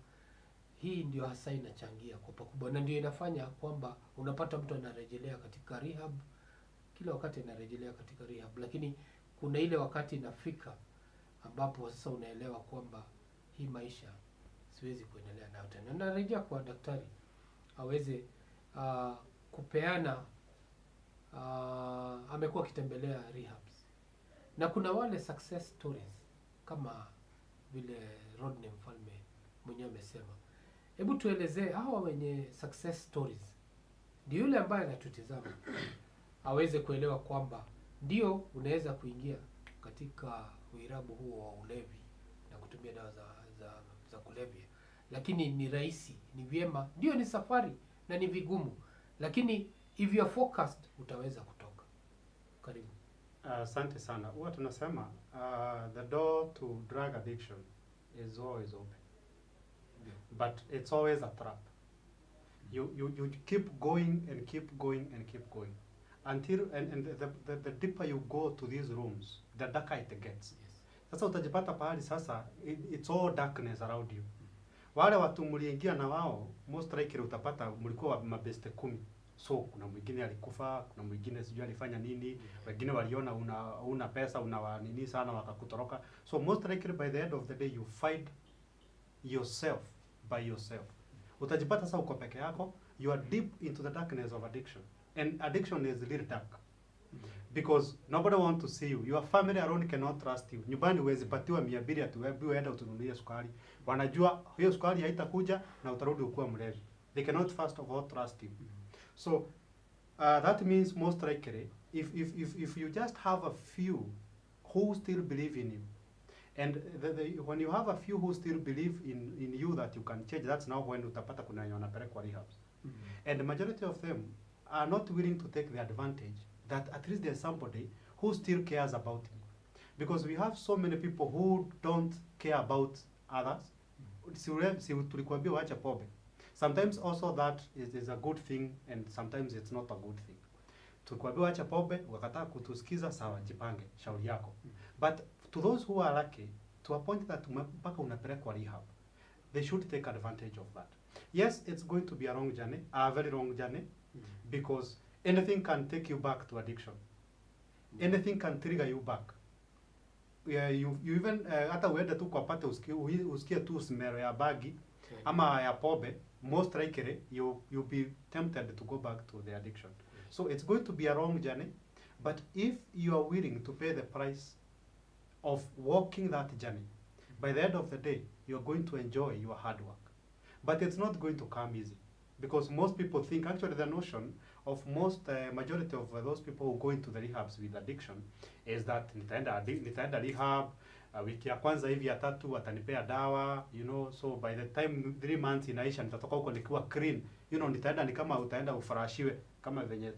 hii ndio hasa inachangia kwa pakubwa, na ndio inafanya kwamba unapata mtu anarejelea katika rehab, kila wakati anarejelea katika rehab, lakini kuna ile wakati inafika ambapo sasa unaelewa kwamba hii maisha siwezi kuendelea nayo tena. Narejea kwa daktari aweze kupeana, amekuwa akitembelea rehabs na kuna wale success stories kama vile Rodney Mfalme mwenyewe amesema. Hebu tuelezee hawa wenye success stories, ndio yule ambaye anatutizama aweze kuelewa kwamba ndio unaweza kuingia katika uirabu huo wa ulevi na kutumia dawa za kulevya, lakini ni rahisi, ni vyema, ndio ni safari na ni vigumu, lakini if you are focused utaweza kutoka. Karibu. Asante sana. Huwa tunasema the door to drug addiction is always open. But it's always a trap. You keep going and keep going and keep going until the deeper you go to these rooms, the darker it gets. Yes. Sasa utajipata pahali sasa it's all darkness around you. Wale watu mliingia na wao most likely utapata mlikuwa mabeste 10. So kuna mwingine alikufa, kuna mwingine sijui alifanya nini, wengine waliona una pesa una nini sana wakakutoroka. So most likely by the end of the day you find yourself by yourself. Utajipata sasa uko peke yako, you are deep into the darkness of addiction. And addiction is really dark. Because nobody want to see you. Your family alone cannot trust you. Nyumbani huwezi patiwa 200 atuambiwe enda utununulie sukari. Wanajua hiyo sukari haitakuja na utarudi ukuwa mlevi. They cannot first of all trust you. So that means most likely, if you just have a few who still believe in you, and when you have a few who still believe in you that you can change, that's now when utapata kuna wenye wanapelekwa rehabs. And the majority of them are not willing to take the advantage that at least there's somebody who still cares about you. Because we have so many people who don't care about others. Tulikuambia waache pombe. Sometimes also that is a good thing, and sometimes it's not a good thing. Tulikuambia waache pombe, wakataa kutusikiza, sawa, jipange, shauri yako. But to those who are lucky, to a point that mpaka unapelekwa rehab, they should take advantage of that. Yes, it's going to be a long journey, a very long journey, because anything can take you back to addiction. Anything can trigger you back. Yeah, you even hata uende tu kwa pate usikie tu smell ya bagi ama ya pombe, most likely you'll be tempted to go back to the addiction. So it's going to be a long journey, but if you are willing to pay the price of walking that journey, by the end of the day, you're going to enjoy your hard work. But it's not going to come easy, because most people think, actually the notion of most majority of those people who go into the rehabs with addiction is that nitaenda rehab, wiki ya kwanza hivi ya tatu watanipea dawa, you know, so by the time 3 months inaisha nitatoka huko nikiwa clean, you know, nitaenda ni kama utaenda ufarashiwe kama venye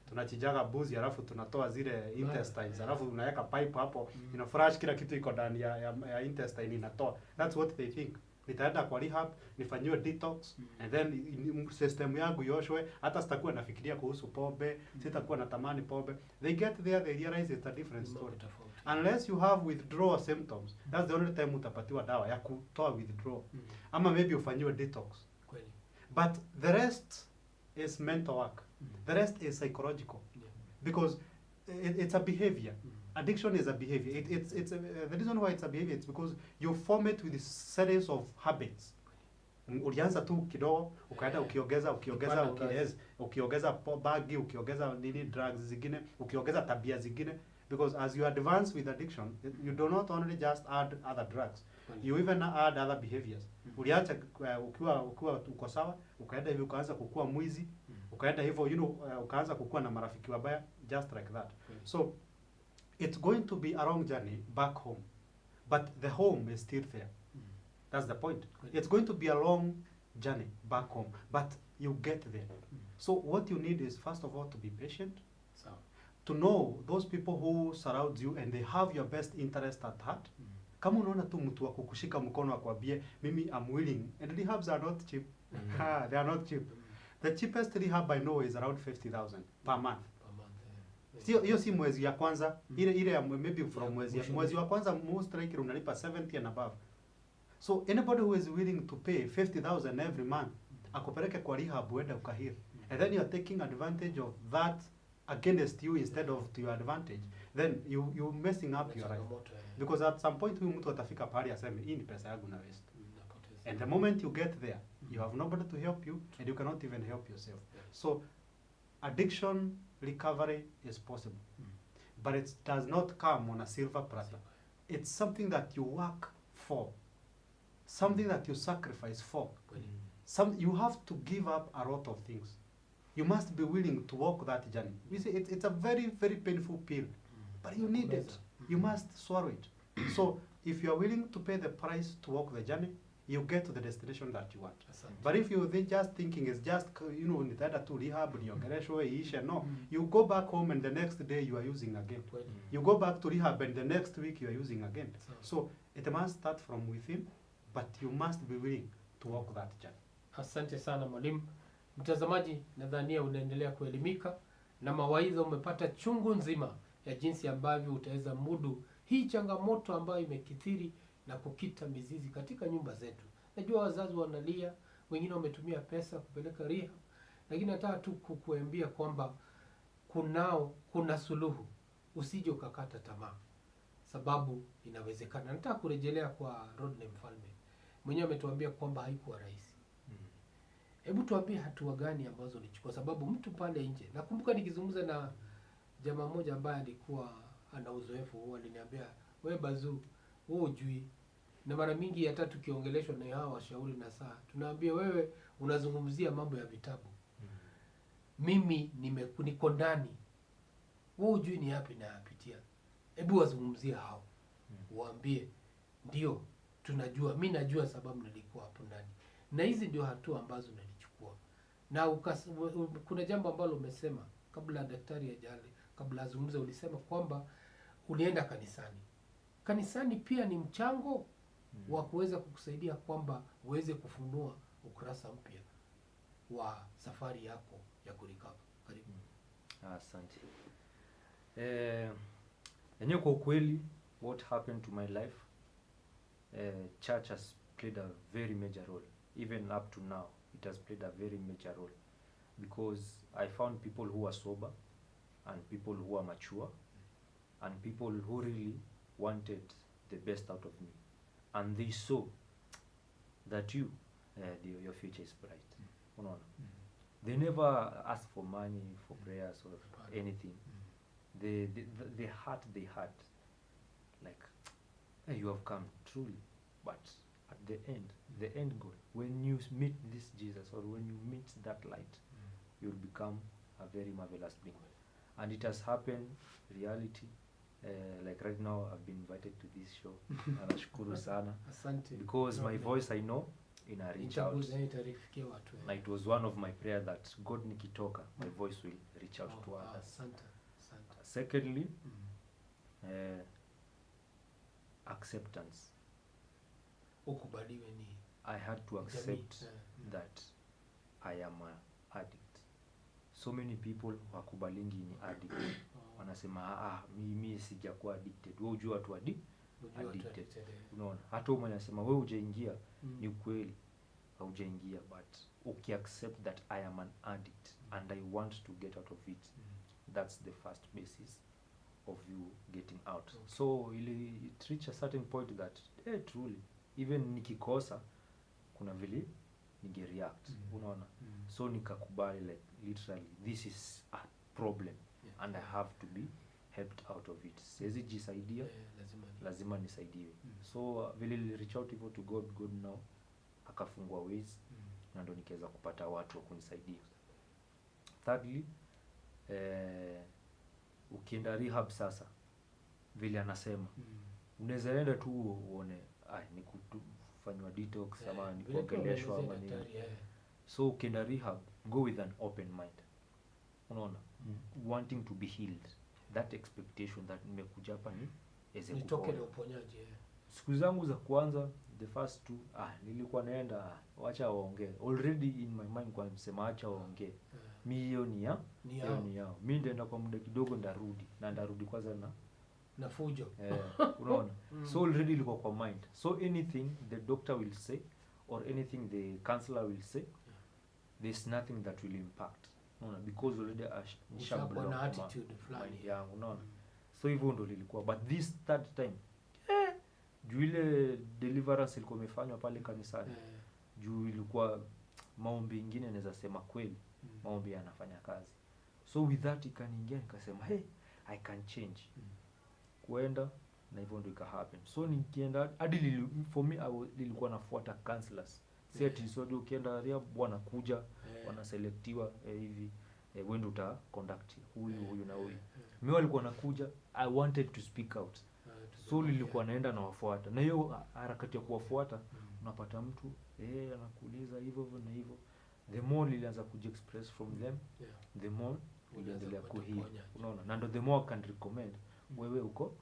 tunachijaga buzi alafu tunatoa zile intestines alafu unaweka pipe hapo, you know, fresh kila kitu iko ndani ya intestine inatoa. That's what they think. Nitaenda kwa rehab, nifanyiwe detox, and then system yangu yoshwe, hata sitakuwa nafikiria kuhusu pombe, sitakuwa natamani pombe. They get there, they realize it's a different story. Unless you have withdrawal symptoms, that's the only time utapatiwa dawa ya kutoa withdrawal. Ama maybe ufanyiwe detox. But the rest is mental work. The rest is psychological. Because it's a behavior. Addiction is a behavior. The reason why it's a behavior is because you form it with a series of habits. Ulianza tu kidogo, ukaenda ukiongeza bagi, ukiongeza nini drugs zingine, ukiongeza tabia zingine. Because as you advance with addiction, you do not only just add other drugs, you even add other behaviors. Uliacha ukiwa uko sawa, ukaenda hivi ukaanza kukua mwizi, ukaenda hivyo, you know, ukaanza kukua na marafiki wabaya, just like that. So it's going to be a long journey back home, but the home is still there. That's the point. It's going to be a long journey back home, but you get there. So what you need is, first of all, to be patient, to know those people who surround you and they have your best interest at heart. Kama unaona tu mtu wa kukushika mkono akwambie mimi I'm willing, and rehabs are not cheap. They are not cheap. The cheapest rehab I know is around 50,000 per month. Hiyo si mwezi ya kwanza, ile ya maybe from mwezi wa kwanza most likely unalipa 70 and above. So anybody who is willing to pay 50,000 every month akupeleke kwa rehab uende ukahiri, and then you are taking advantage of that against you instead of to your advantage, then you messing up your life. Because at some point huyu mtu atafika pahali aseme hii ni pesa yangu na waste. And the moment you get there, you have nobody to help you, and you cannot even help yourself. So addiction recovery is possible, but it does not come on a silver platter. It's something that you work for, something that you sacrifice for. You have to give up a lot of things. You must be willing to walk that journey. You see, it's a very, very painful pill, but you need it. You must swallow it. So if you are willing to pay the price to walk the journey, you get to the destination that you want. But if you're just thinking it's just, you know, nitaenda tu rehab, niongeleshwe iishe, no. You go back home and the next day you are using again. You go back to rehab and the next week you are using again. So it must start from within, but you must be willing to walk that journey. Asante sana mwalimu. Mtazamaji, nadhania unaendelea kuelimika na mawaidha, umepata chungu nzima ya jinsi ambavyo utaweza mudu hii changamoto ambayo imekithiri na kukita mizizi katika nyumba zetu. Najua wazazi wanalia, wengine wametumia pesa kupeleka rehab, lakini nataka tu kukuambia kwamba kuna suluhu. Usije ukakata tamaa, sababu inawezekana. Nataka kurejelea kwa Rodney Mfalme. Mwenyewe ametuambia kwamba haikuwa rahisi. Hebu tuambie hatua gani ambazo ulichukua, sababu mtu pale nje. Nakumbuka nikizungumza na jamaa mmoja ambaye alikuwa ana uzoefu huo, aliniambia, wewe Bazu, wewe hujui. Na mara mingi hata tukiongeleshwa na hao washauri na saa, tunaambia wewe unazungumzia mambo ya vitabu. mimi niko ndani, wewe hujui ni yapi nayapitia. Hebu wazungumzie hao, waambie ndio tunajua, mimi najua sababu nilikuwa hapo ndani, na hizi ndio hatua ambazo nilichukua. Na kuna jambo ambalo umesema kabla daktari ajali, kabla azungumze, ulisema kwamba ulienda kanisani. Kanisani pia ni mchango wa kuweza kukusaidia kwamba uweze kufunua ukurasa mpya wa safari yako ya kurikava. Karibu. Asante. Enyewe kwa ukweli, what happened to my life, church has played a very major role. Even up to now, it has played a very major role. Because I found people who are sober, and people who are mature, and people who really wanted the best out of me. And they saw that your future is bright. Unaona? They never ask for money, for prayers or anything. The heart they had, like, hey, you have come truly, but at the end goal, when you meet this Jesus, or when you meet that light, you'll become a very marvelous being. And it has happened, reality. Like right now, I've been invited to this show. Nashukuru sana. Asante. Because my voice, I know, in a reach out. Na it was one of my prayer that God nikitoka, my voice will reach out to others. Asante. Secondly, acceptance. Ukubaliwe ni. I had to accept that I am an addict. So many people wakubalingi ni addict. Wanasema mimi sijakuwa addicted. Wewe unajua watu addicted. Unaona? Hata mwenye anasema wewe hujaingia, ni ukweli haujaingia, but ukiaccept that I am an addict and I want to get out of it. That's the first basis of you getting out. Okay. So it reach a certain point that truly even nikikosa kuna vile ningereact. Unaona? So nikakubali, like literally this is a problem, and I have to be helped out of it. Siwezi jisaidia, lazima nisaidiwe. So vile reach out hivyo to God now akafungua ways, na ndo nikaweza kupata watu wa kunisaidia. Thirdly, ukienda rehab sasa, vile anasema, unaweza enda tu uone ni kufanywa detox ama ni kuongeleshwa ama nini. So ukienda rehab, go with an open mind. Unaona? Wanting to be healed. That expectation that nimekuja hapa ni nitoke na uponyaji. Siku zangu za kwanza, the first two, nilikuwa naenda wacha waongee. Already in my mind kwa msema acha waongee. Mimi hiyo ni yao. Mimi ndaenda kwa muda kidogo ndarudi kwanza na fujo. Unaona? So already ilikuwa kwa mind. So anything the doctor will say or anything the counselor will say, there's nothing that will impact. Unaona? Because already nishablock attitude fulani. Unaona? So hivyo ndo lilikuwa, but this third time juu ile deliverance ilikuwa imefanywa pale kanisani. Juu ilikuwa maombi ingine, naweza sema kweli maombi yanafanya kazi. So with that ikaniingia, nikasema I can change. Kuenda na hivyo ndo happen. So nikienda hadi for me nilikuwa nafuata counselors. Set so ukienda ria bwana kuja wanaselectiwa hivi wewe ndo uta conduct huyu na huyu. Mimi walikuwa nakuja, I wanted to speak out. So nilikuwa naenda na wafuata. Na hiyo harakati ya kuwafuata unapata mtu anakuuliza hivyo na hivyo. The more nilianza kujiexpress from them, the more niliendelea kuheal. Unaona? Na ndo the more I can recommend wewe uko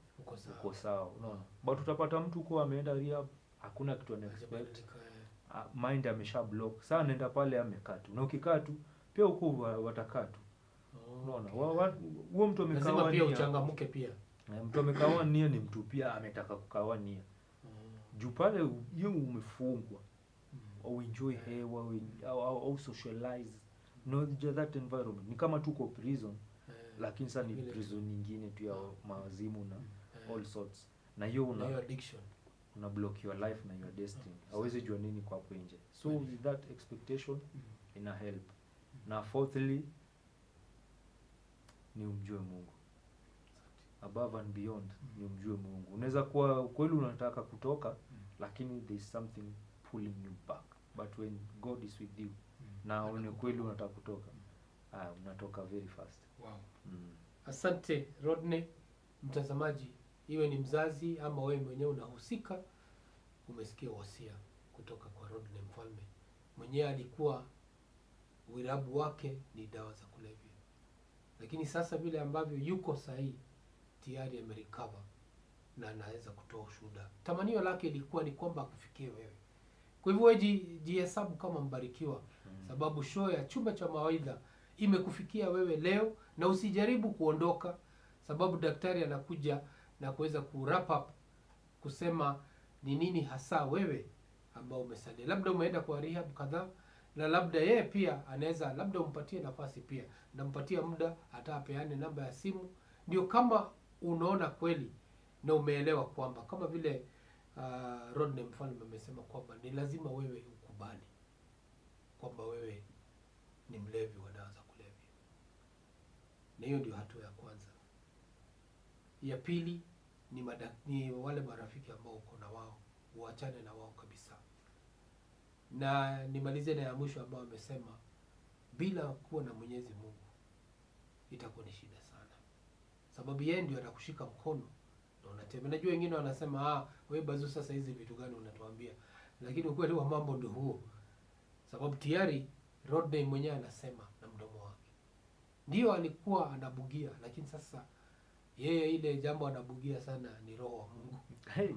sawa. Unaona? But utapata mtu uko ameenda rehab, hakuna kitu ana expect. Mind amesha block. Sasa anaenda pale amekaa tu. Na ukikaa tu pia uko watakaa tu. Unaona? Huo mtu amekaa lazima pia uchangamke pia. Mtu amekaa nia ni mtu pia ametaka kukaa nia. Juu pale hiyo umefungwa. Au enjoy hewa au socialize. No, that environment. Ni kama tuko prison. Lakini sasa ni prison nyingine tu ya mawazimu na all sorts. Na hiyo addiction. Una block your life na your destiny. Hauwezi jua nini kwa hapo nje. So with that expectation ina help. Na fourthly ni umjue Mungu. Above and beyond ni umjue Mungu. Unaweza kuwa kweli unataka kutoka, lakini there is something pulling you back. But when God is with you, na une kweli unataka kutoka, unatoka very fast. Wow. Asante Rodney. Mtazamaji, iwe ni mzazi ama wewe mwenyewe unahusika, umesikia wasia kutoka kwa Rodney Mfalme. Mwenyewe alikuwa wirabu wake ni dawa za kulevya, lakini sasa vile ambavyo yuko sahihi tayari amerecover na anaweza kutoa ushuhuda. Tamanio lake ilikuwa ni kwamba akufikie wewe. Kwa hivyo wewe jihesabu kama mbarikiwa, sababu show ya Chumba cha Mawaidha imekufikia wewe leo, na usijaribu kuondoka, sababu daktari anakuja na kuweza ku-wrap up kusema ni nini hasa wewe ambao umesalia. Labda umeenda kwa rehab kadhaa, na labda yeye pia anaweza, labda umpatie nafasi pia, nampatia muda hata apeane namba ya simu, ndio kama unaona kweli na umeelewa kwamba kama vile Rodney Mfalme amesema kwamba ni lazima wewe ukubali kwamba wewe ni mlevi wa dawa za kulevya. Na hiyo ndio hatua ya kwanza. Ya pili ni wale marafiki ambao uko na wao, uachane na wao kabisa. Na nimalize na ya mwisho ambao amesema bila kuwa na Mwenyezi Mungu itakuwa ni shida sana, sababu yeye ndio atakushika mkono na unatembea. Najua wengine wanasema wewe Bazu, sasa hizi vitu gani unatuambia? Lakini ukweli wa mambo ndio huo, sababu tayari Rodney mwenyewe anasema na mdomo wake ndio alikuwa anabugia, lakini sasa yeye ile jambo anabugia sana ni roho wa Mungu. Hey.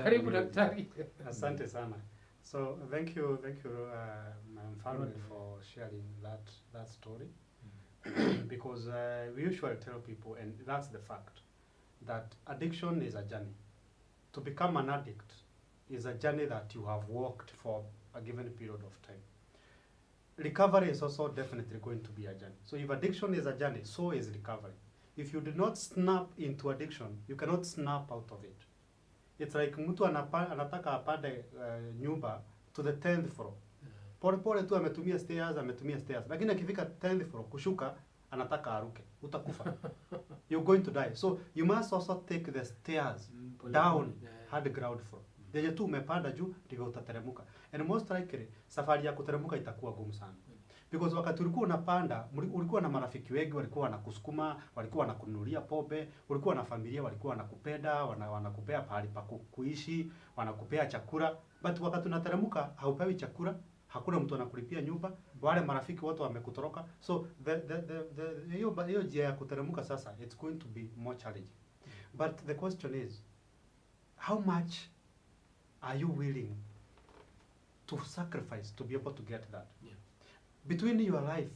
Karibu daktari. Asante sana. So thank you my family for sharing that story. Because we usually tell people, and that's the fact, that addiction is a journey. To become an addict is a journey that you have walked for a given period of time. Recovery is also definitely going to be a journey. So if addiction is a journey, so is recovery. If you do not snap into addiction, you cannot snap out of it. It's like mtu anataka apande nyumba to the 10th floor. Pole tu ametumia stairs, lakini akifika 10th floor kushuka anataka aruke, utakufa. You're going to die. So you must also take the stairs down hard ground floor. Yenye tu umepanda juu ndivyo utateremuka. And most likely safari ya kuteremuka itakuwa gumu sana. Because wakati ulikuwa unapanda, ulikuwa na marafiki wengi walikuwa wanakusukuma, walikuwa wanakununulia pombe, ulikuwa na familia walikuwa wanakupenda, wanakupea pahali pa kuishi, wanakupea chakula. But wakati unateremuka haupewi chakula, hakuna mtu anakulipia nyumba, wale marafiki wote wamekutoroka. So hiyo njia ya kuteremuka sasa, it's going to be more challenging. But the question is, how much are you willing to sacrifice to be able to get that? Yeah. Between your life,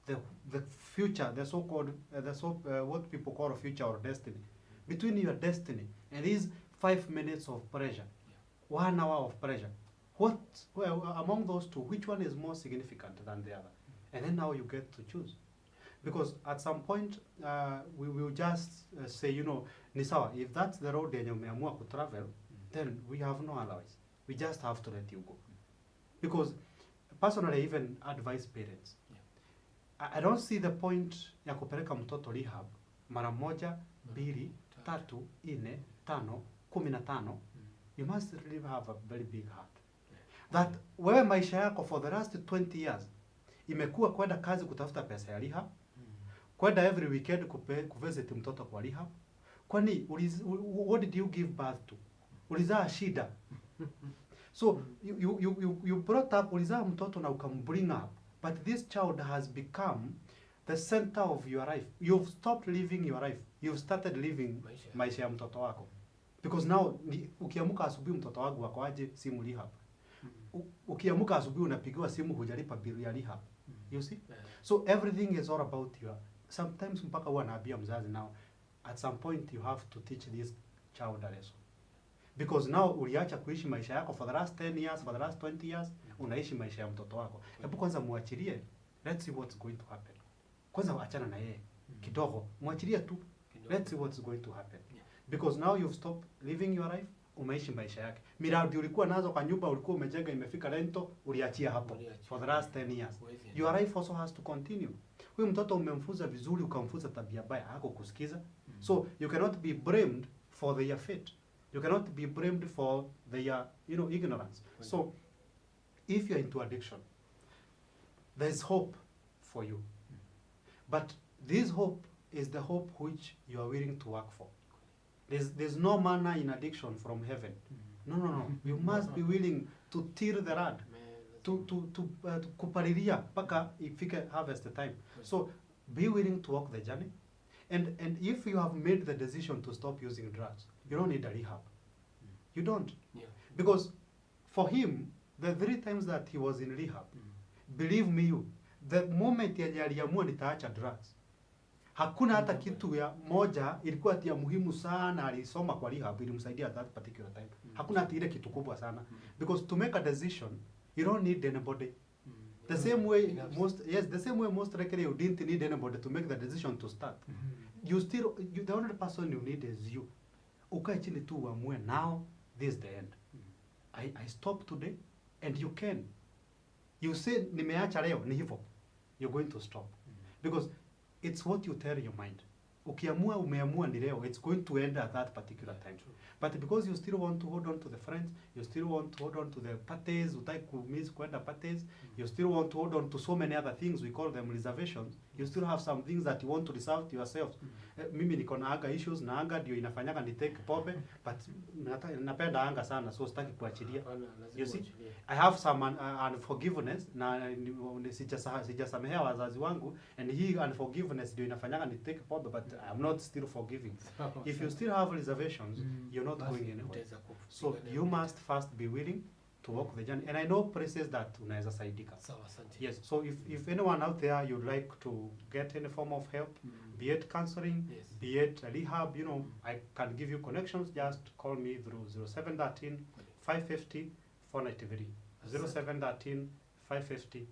the future, the so-called, what people call a future or destiny, between your destiny and these 5 minutes of pleasure, 1 hour of pleasure, among those two, which one is more significant than the other? And then now you get to choose. Because at some point, we will just say, ni sawa, if that's the road yenye umeamua ku travel, then we have no otherwise. We just have to let you go. Because personally, I even advise parents. I don't see the point ya kupeleka mtoto rehab mara moja, 2, 3, 4, 5, 15. You must really have a very big heart. That wewe maisha yako for the last 20 years imekuwa kwenda kazi kutafuta pesa ya rehab, kwenda every weekend kuvisit mtoto kwa rehab. Kwani what did you give birth to? Ulizaa shida. So you brought up, ulizaa mtoto na ukambring up, but this child has become the center of your life. You've stopped living your life. You've started living maisha ya mtoto wako. Because now ukiamuka asubuhi mtoto wangu wako aje, simu rehab. Ukiamuka asubuhi unapigiwa simu hujalipa bill ya rehab. You see? So everything is all about you. Sometimes mpaka huwa naambia mzazi now, at some point you have to teach this child a lesson. Because now uliacha kuishi maisha yako for the last 10 years, for the last 20 years, unaishi maisha ya mtoto wako. Hebu kwanza muachilie, let's see what's going to happen. Kwanza achana na yeye kidogo, muachilie tu, let's see what's going to happen. Because now you've stopped living your life, umeishi maisha yake. Miradi ulikuwa nazo kwa nyumba ulikuwa umejenga imefika rento, uliachia hapo for the last 10 years. Your life also has to continue. Huyu mtoto umemfunza vizuri, ukamfunza tabia mbaya, hako kusikiza. So you cannot be blamed for their fate. You cannot be blamed for their, ignorance. So if you're into addiction, there's hope for you. But this hope is the hope which you are willing to work for. There's no manna in addiction from heaven. No. You must be willing to till the land, to kupalilia mpaka ifike harvest time. So be willing to walk the journey. And if you have made the decision to stop using drugs, you don't need a rehab. You don't. Yeah. Because for him, the 3 times that he was in rehab, believe me you, the moment yenye aliamua nitaacha drugs, hakuna hata kitu ya moja ilikuwa ati ya muhimu sana alisoma kwa rehab ilimsaidia at that particular time. Hakuna hata ile kitu kubwa sana. Because to make a decision, you don't need anybody. The same way most likely you didn't need anybody to make the decision to start. The only person you need is you. Ukae chini tu uamue, now this is the end. I stop today and you can. You say nimeacha leo ni hivyo. You're going to stop. Because it's what you tell your mind. Ukiamua umeamua ni leo, it's going to end at that particular time. But because you still want to hold on to the friends, you still want to hold on to the parties, utaki kumiss kwenda parties, you still want to hold on to so many other things, we call them reservations. You still have some things that you want to reserve to yourself. Mimi niko na anger issues, na anger ndio inafanyanga ni take pombe, but napenda anger sana, so sitaki kuachilia. You see, I have some unforgiveness, na sijasamehea wazazi wangu, and hii unforgiveness ndio inafanyanga ni take pombe, but I'm not still forgiving. If you still have reservations, you're not going anywhere. So you must first be willing to walk the journey. And I know places that unaweza saidika. Yes, so if anyone out there you'd like to get any form of help, be it counseling, be it rehab, you know, I can give you connections. Just call me through 0713 550 493. 0713 550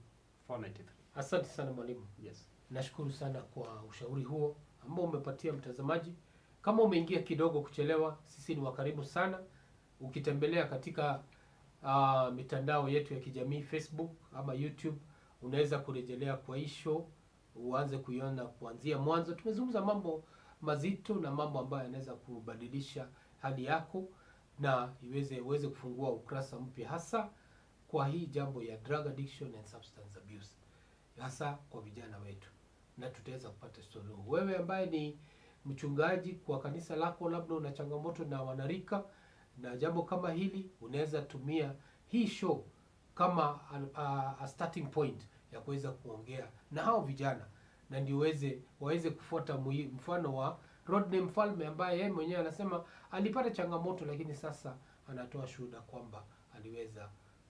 493. Asante sana mwalimu. Yes. Nashukuru sana kwa ushauri huo ambao umepatia mtazamaji. Kama umeingia kidogo kuchelewa, sisi ni wakarimu sana. Ukitembelea katika mitandao yetu ya kijamii, Facebook ama YouTube, unaweza kurejelea kwa hii show, uanze kuiona kuanzia mwanzo. Tumezungumza mambo mazito na mambo ambayo yanaweza kubadilisha hali yako na uweze kufungua ukurasa mpya, hasa kwa hii jambo ya drug addiction and substance abuse, hasa kwa vijana wetu, na tutaweza kupata suluhu. Wewe ambaye ni mchungaji kwa kanisa lako, labda una changamoto na wanarika na jambo kama hili, unaweza tumia hii show kama a starting point ya kuweza kuongea na hao vijana, na ndio waweze kufuata mfano wa Rodney Mfalme, ambaye yeye mwenyewe anasema alipata changamoto, lakini sasa anatoa shuhuda kwamba aliweza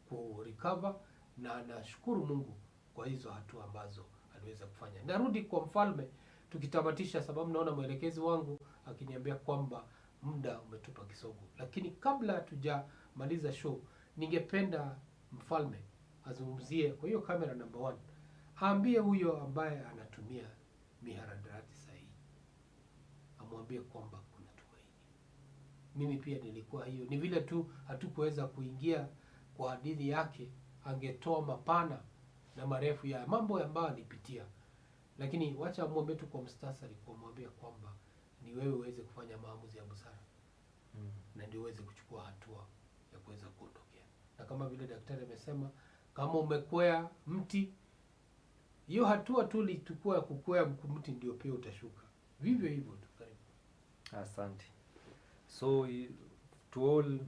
kurecover, na anashukuru Mungu kwa hizo hatua ambazo aliweza kufanya. Narudi kwa Mfalme tukitamatisha, sababu naona mwelekezi wangu akiniambia kwamba muda umetupa kisogo. Lakini kabla hatujamaliza show, ningependa Mfalme azungumzie kwa hiyo kamera number 1. Aambie huyo ambaye anatumia mihadarati sahihi, amwambie kwamba kuna tumaini. Mimi pia nilikuwa hiyo. Ni vile tu hatukuweza kuingia kwa hadithi yake, angetoa mapana na marefu ya mambo ambayo alipitia. Lakini wacha muombe tu kwa mstasari, kwa mwambia kwamba ni wewe uweze kufanya maamuzi ya busara. Na ndio uweze kuchukua hatua ya kuweza kuondokea. Na kama vile daktari amesema, kama umekwea mti, hiyo hatua tu lichukua ya kukwea mti ndio pia utashuka. Vivyo hivyo tu. Karibu. Asante. So to all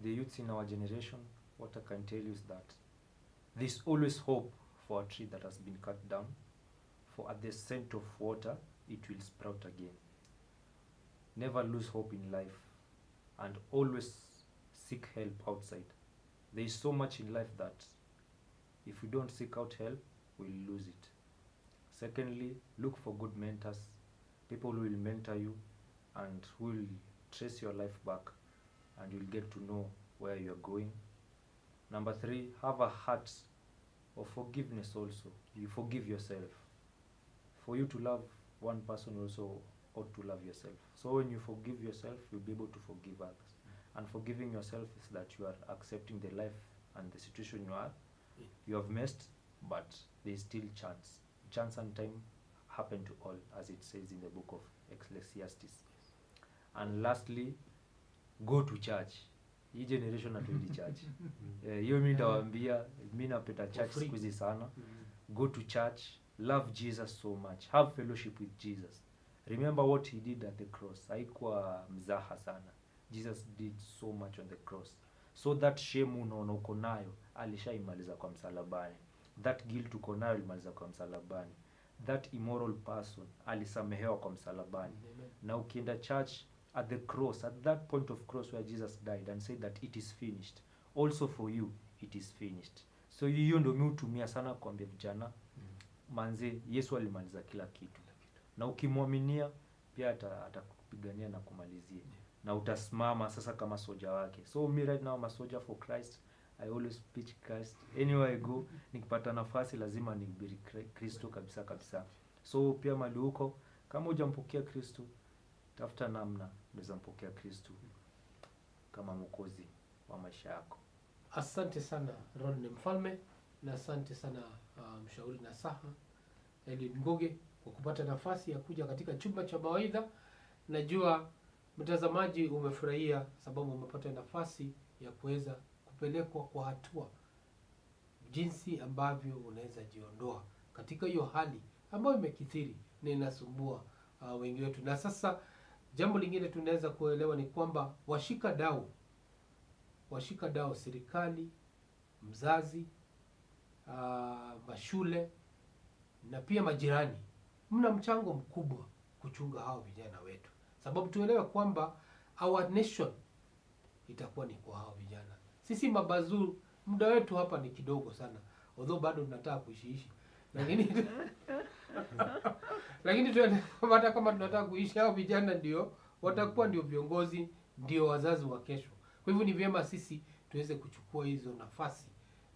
the youths in our generation, what I can tell you is that there's always hope for a tree that has been cut down. For at the scent of water, it will sprout again. Never lose hope in life, and always seek help outside. There is so much in life that if we don't seek out help, we'll lose it. Secondly, look for good mentors, people who will mentor you and who will trace your life back, and you'll get to know where you're going. Number 3, have a heart of forgiveness also. You forgive yourself. For you to love one person, also ought to love yourself. So when you forgive yourself, you'll be able to forgive others. And forgiving yourself is that you are accepting the life and the situation you are. You have missed, but there is still chance. Chance and time happen to all, as it says in the book of Ecclesiastes. And lastly, go to church. Hii generation hatuendi church. Hiyo mimi nitawaambia, mimi napenda church siku hizi sana. Go to church, Love Jesus so much. Have fellowship with Jesus. Remember what he did at the cross. Haikuwa mzaha sana. Jesus did so much on the cross. So that shame unaona uko nayo alishaimaliza kwa msalabani. That guilt uko nayo alimaliza kwa msalabani. That immoral person alisamehewa kwa msalabani. Amen. Na ukienda church at the cross, at that point of cross where Jesus died and said that it is finished, also for you it is finished. So hiyo ndio mimi hutumia sana kuambia vijana, manze Yesu alimaliza kila kitu. Na ukimwaminia pia atakupigania na kumalizia. Na utasimama sasa kama soja wake. So me right now I'm a soldier for Christ. I always preach Christ. Anywhere I go, nikipata nafasi lazima nihubiri Kristo kabisa kabisa. So pia mali huko, kama hujampokea Kristo, tafuta namna unaweza mpokea Kristo kama mwokozi wa maisha yako. Asante sana Rodney Mfalme, na asante sana mshauri nasaha Eliud Ngugi kwa kupata nafasi ya kuja katika chumba cha mawaidha. Najua mtazamaji umefurahia sababu umepata nafasi ya kuweza kupelekwa kwa hatua jinsi ambavyo unaweza jiondoa katika hiyo hali ambayo imekithiri na inasumbua wengi wetu. Na sasa jambo lingine tunaweza kuelewa ni kwamba washika dau, serikali, mzazi, mashule na pia majirani, mna mchango mkubwa kuchunga hao vijana wetu, sababu tuelewe kwamba our nation itakuwa ni kwa hao vijana. Sisi mabazu muda wetu hapa ni kidogo sana, although bado tunataka kuishi, lakini hata kama tunataka kuishi, hao vijana ndio watakuwa ndio viongozi, ndio wazazi wa kesho. Kwa hivyo ni vyema sisi tuweze kuchukua hizo nafasi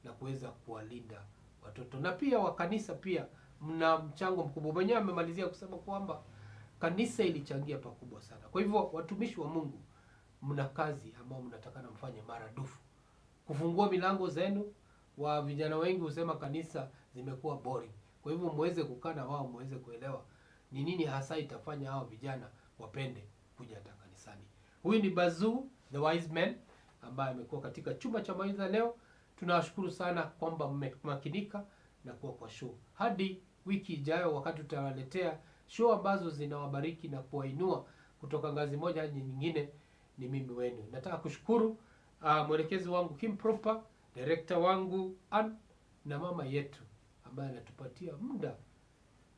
na kuweza kuwalinda watoto. Na pia wa kanisa pia mna mchango mkubwa. Mwenyewe amemalizia kusema kwamba kanisa ilichangia pakubwa sana. Kwa hivyo watumishi wa Mungu, mna kazi ambao mnatakana mfanye maradufu kufungua milango zenu. Wa vijana wengi husema kanisa zimekuwa boring. Kwa hivyo muweze kukaa na wao, muweze kuelewa ni nini hasa itafanya hao vijana wapende kuja hata kanisani. Huyu ni Bazu the wise man ambaye amekuwa katika chumba cha mawaidha leo. Tunawashukuru sana kwamba mmemakinika na kuwa kwa show. Hadi wiki ijayo wakati tutawaletea show ambazo zinawabariki na kuwainua kutoka ngazi moja hadi nyingine. Ni mimi wenu. Nataka kushukuru mwelekezi wangu Kim Proper, director wangu Ann, na mama yetu ambaye anatupatia muda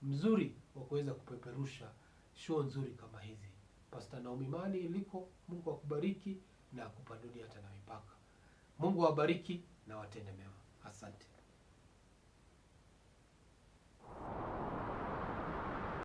mzuri wa kuweza kupeperusha show nzuri kama hizi. Pastor Naomi Mali iliko, Mungu akubariki na akupanulie hata na mipaka. Mungu awabariki na watende mema. Asante.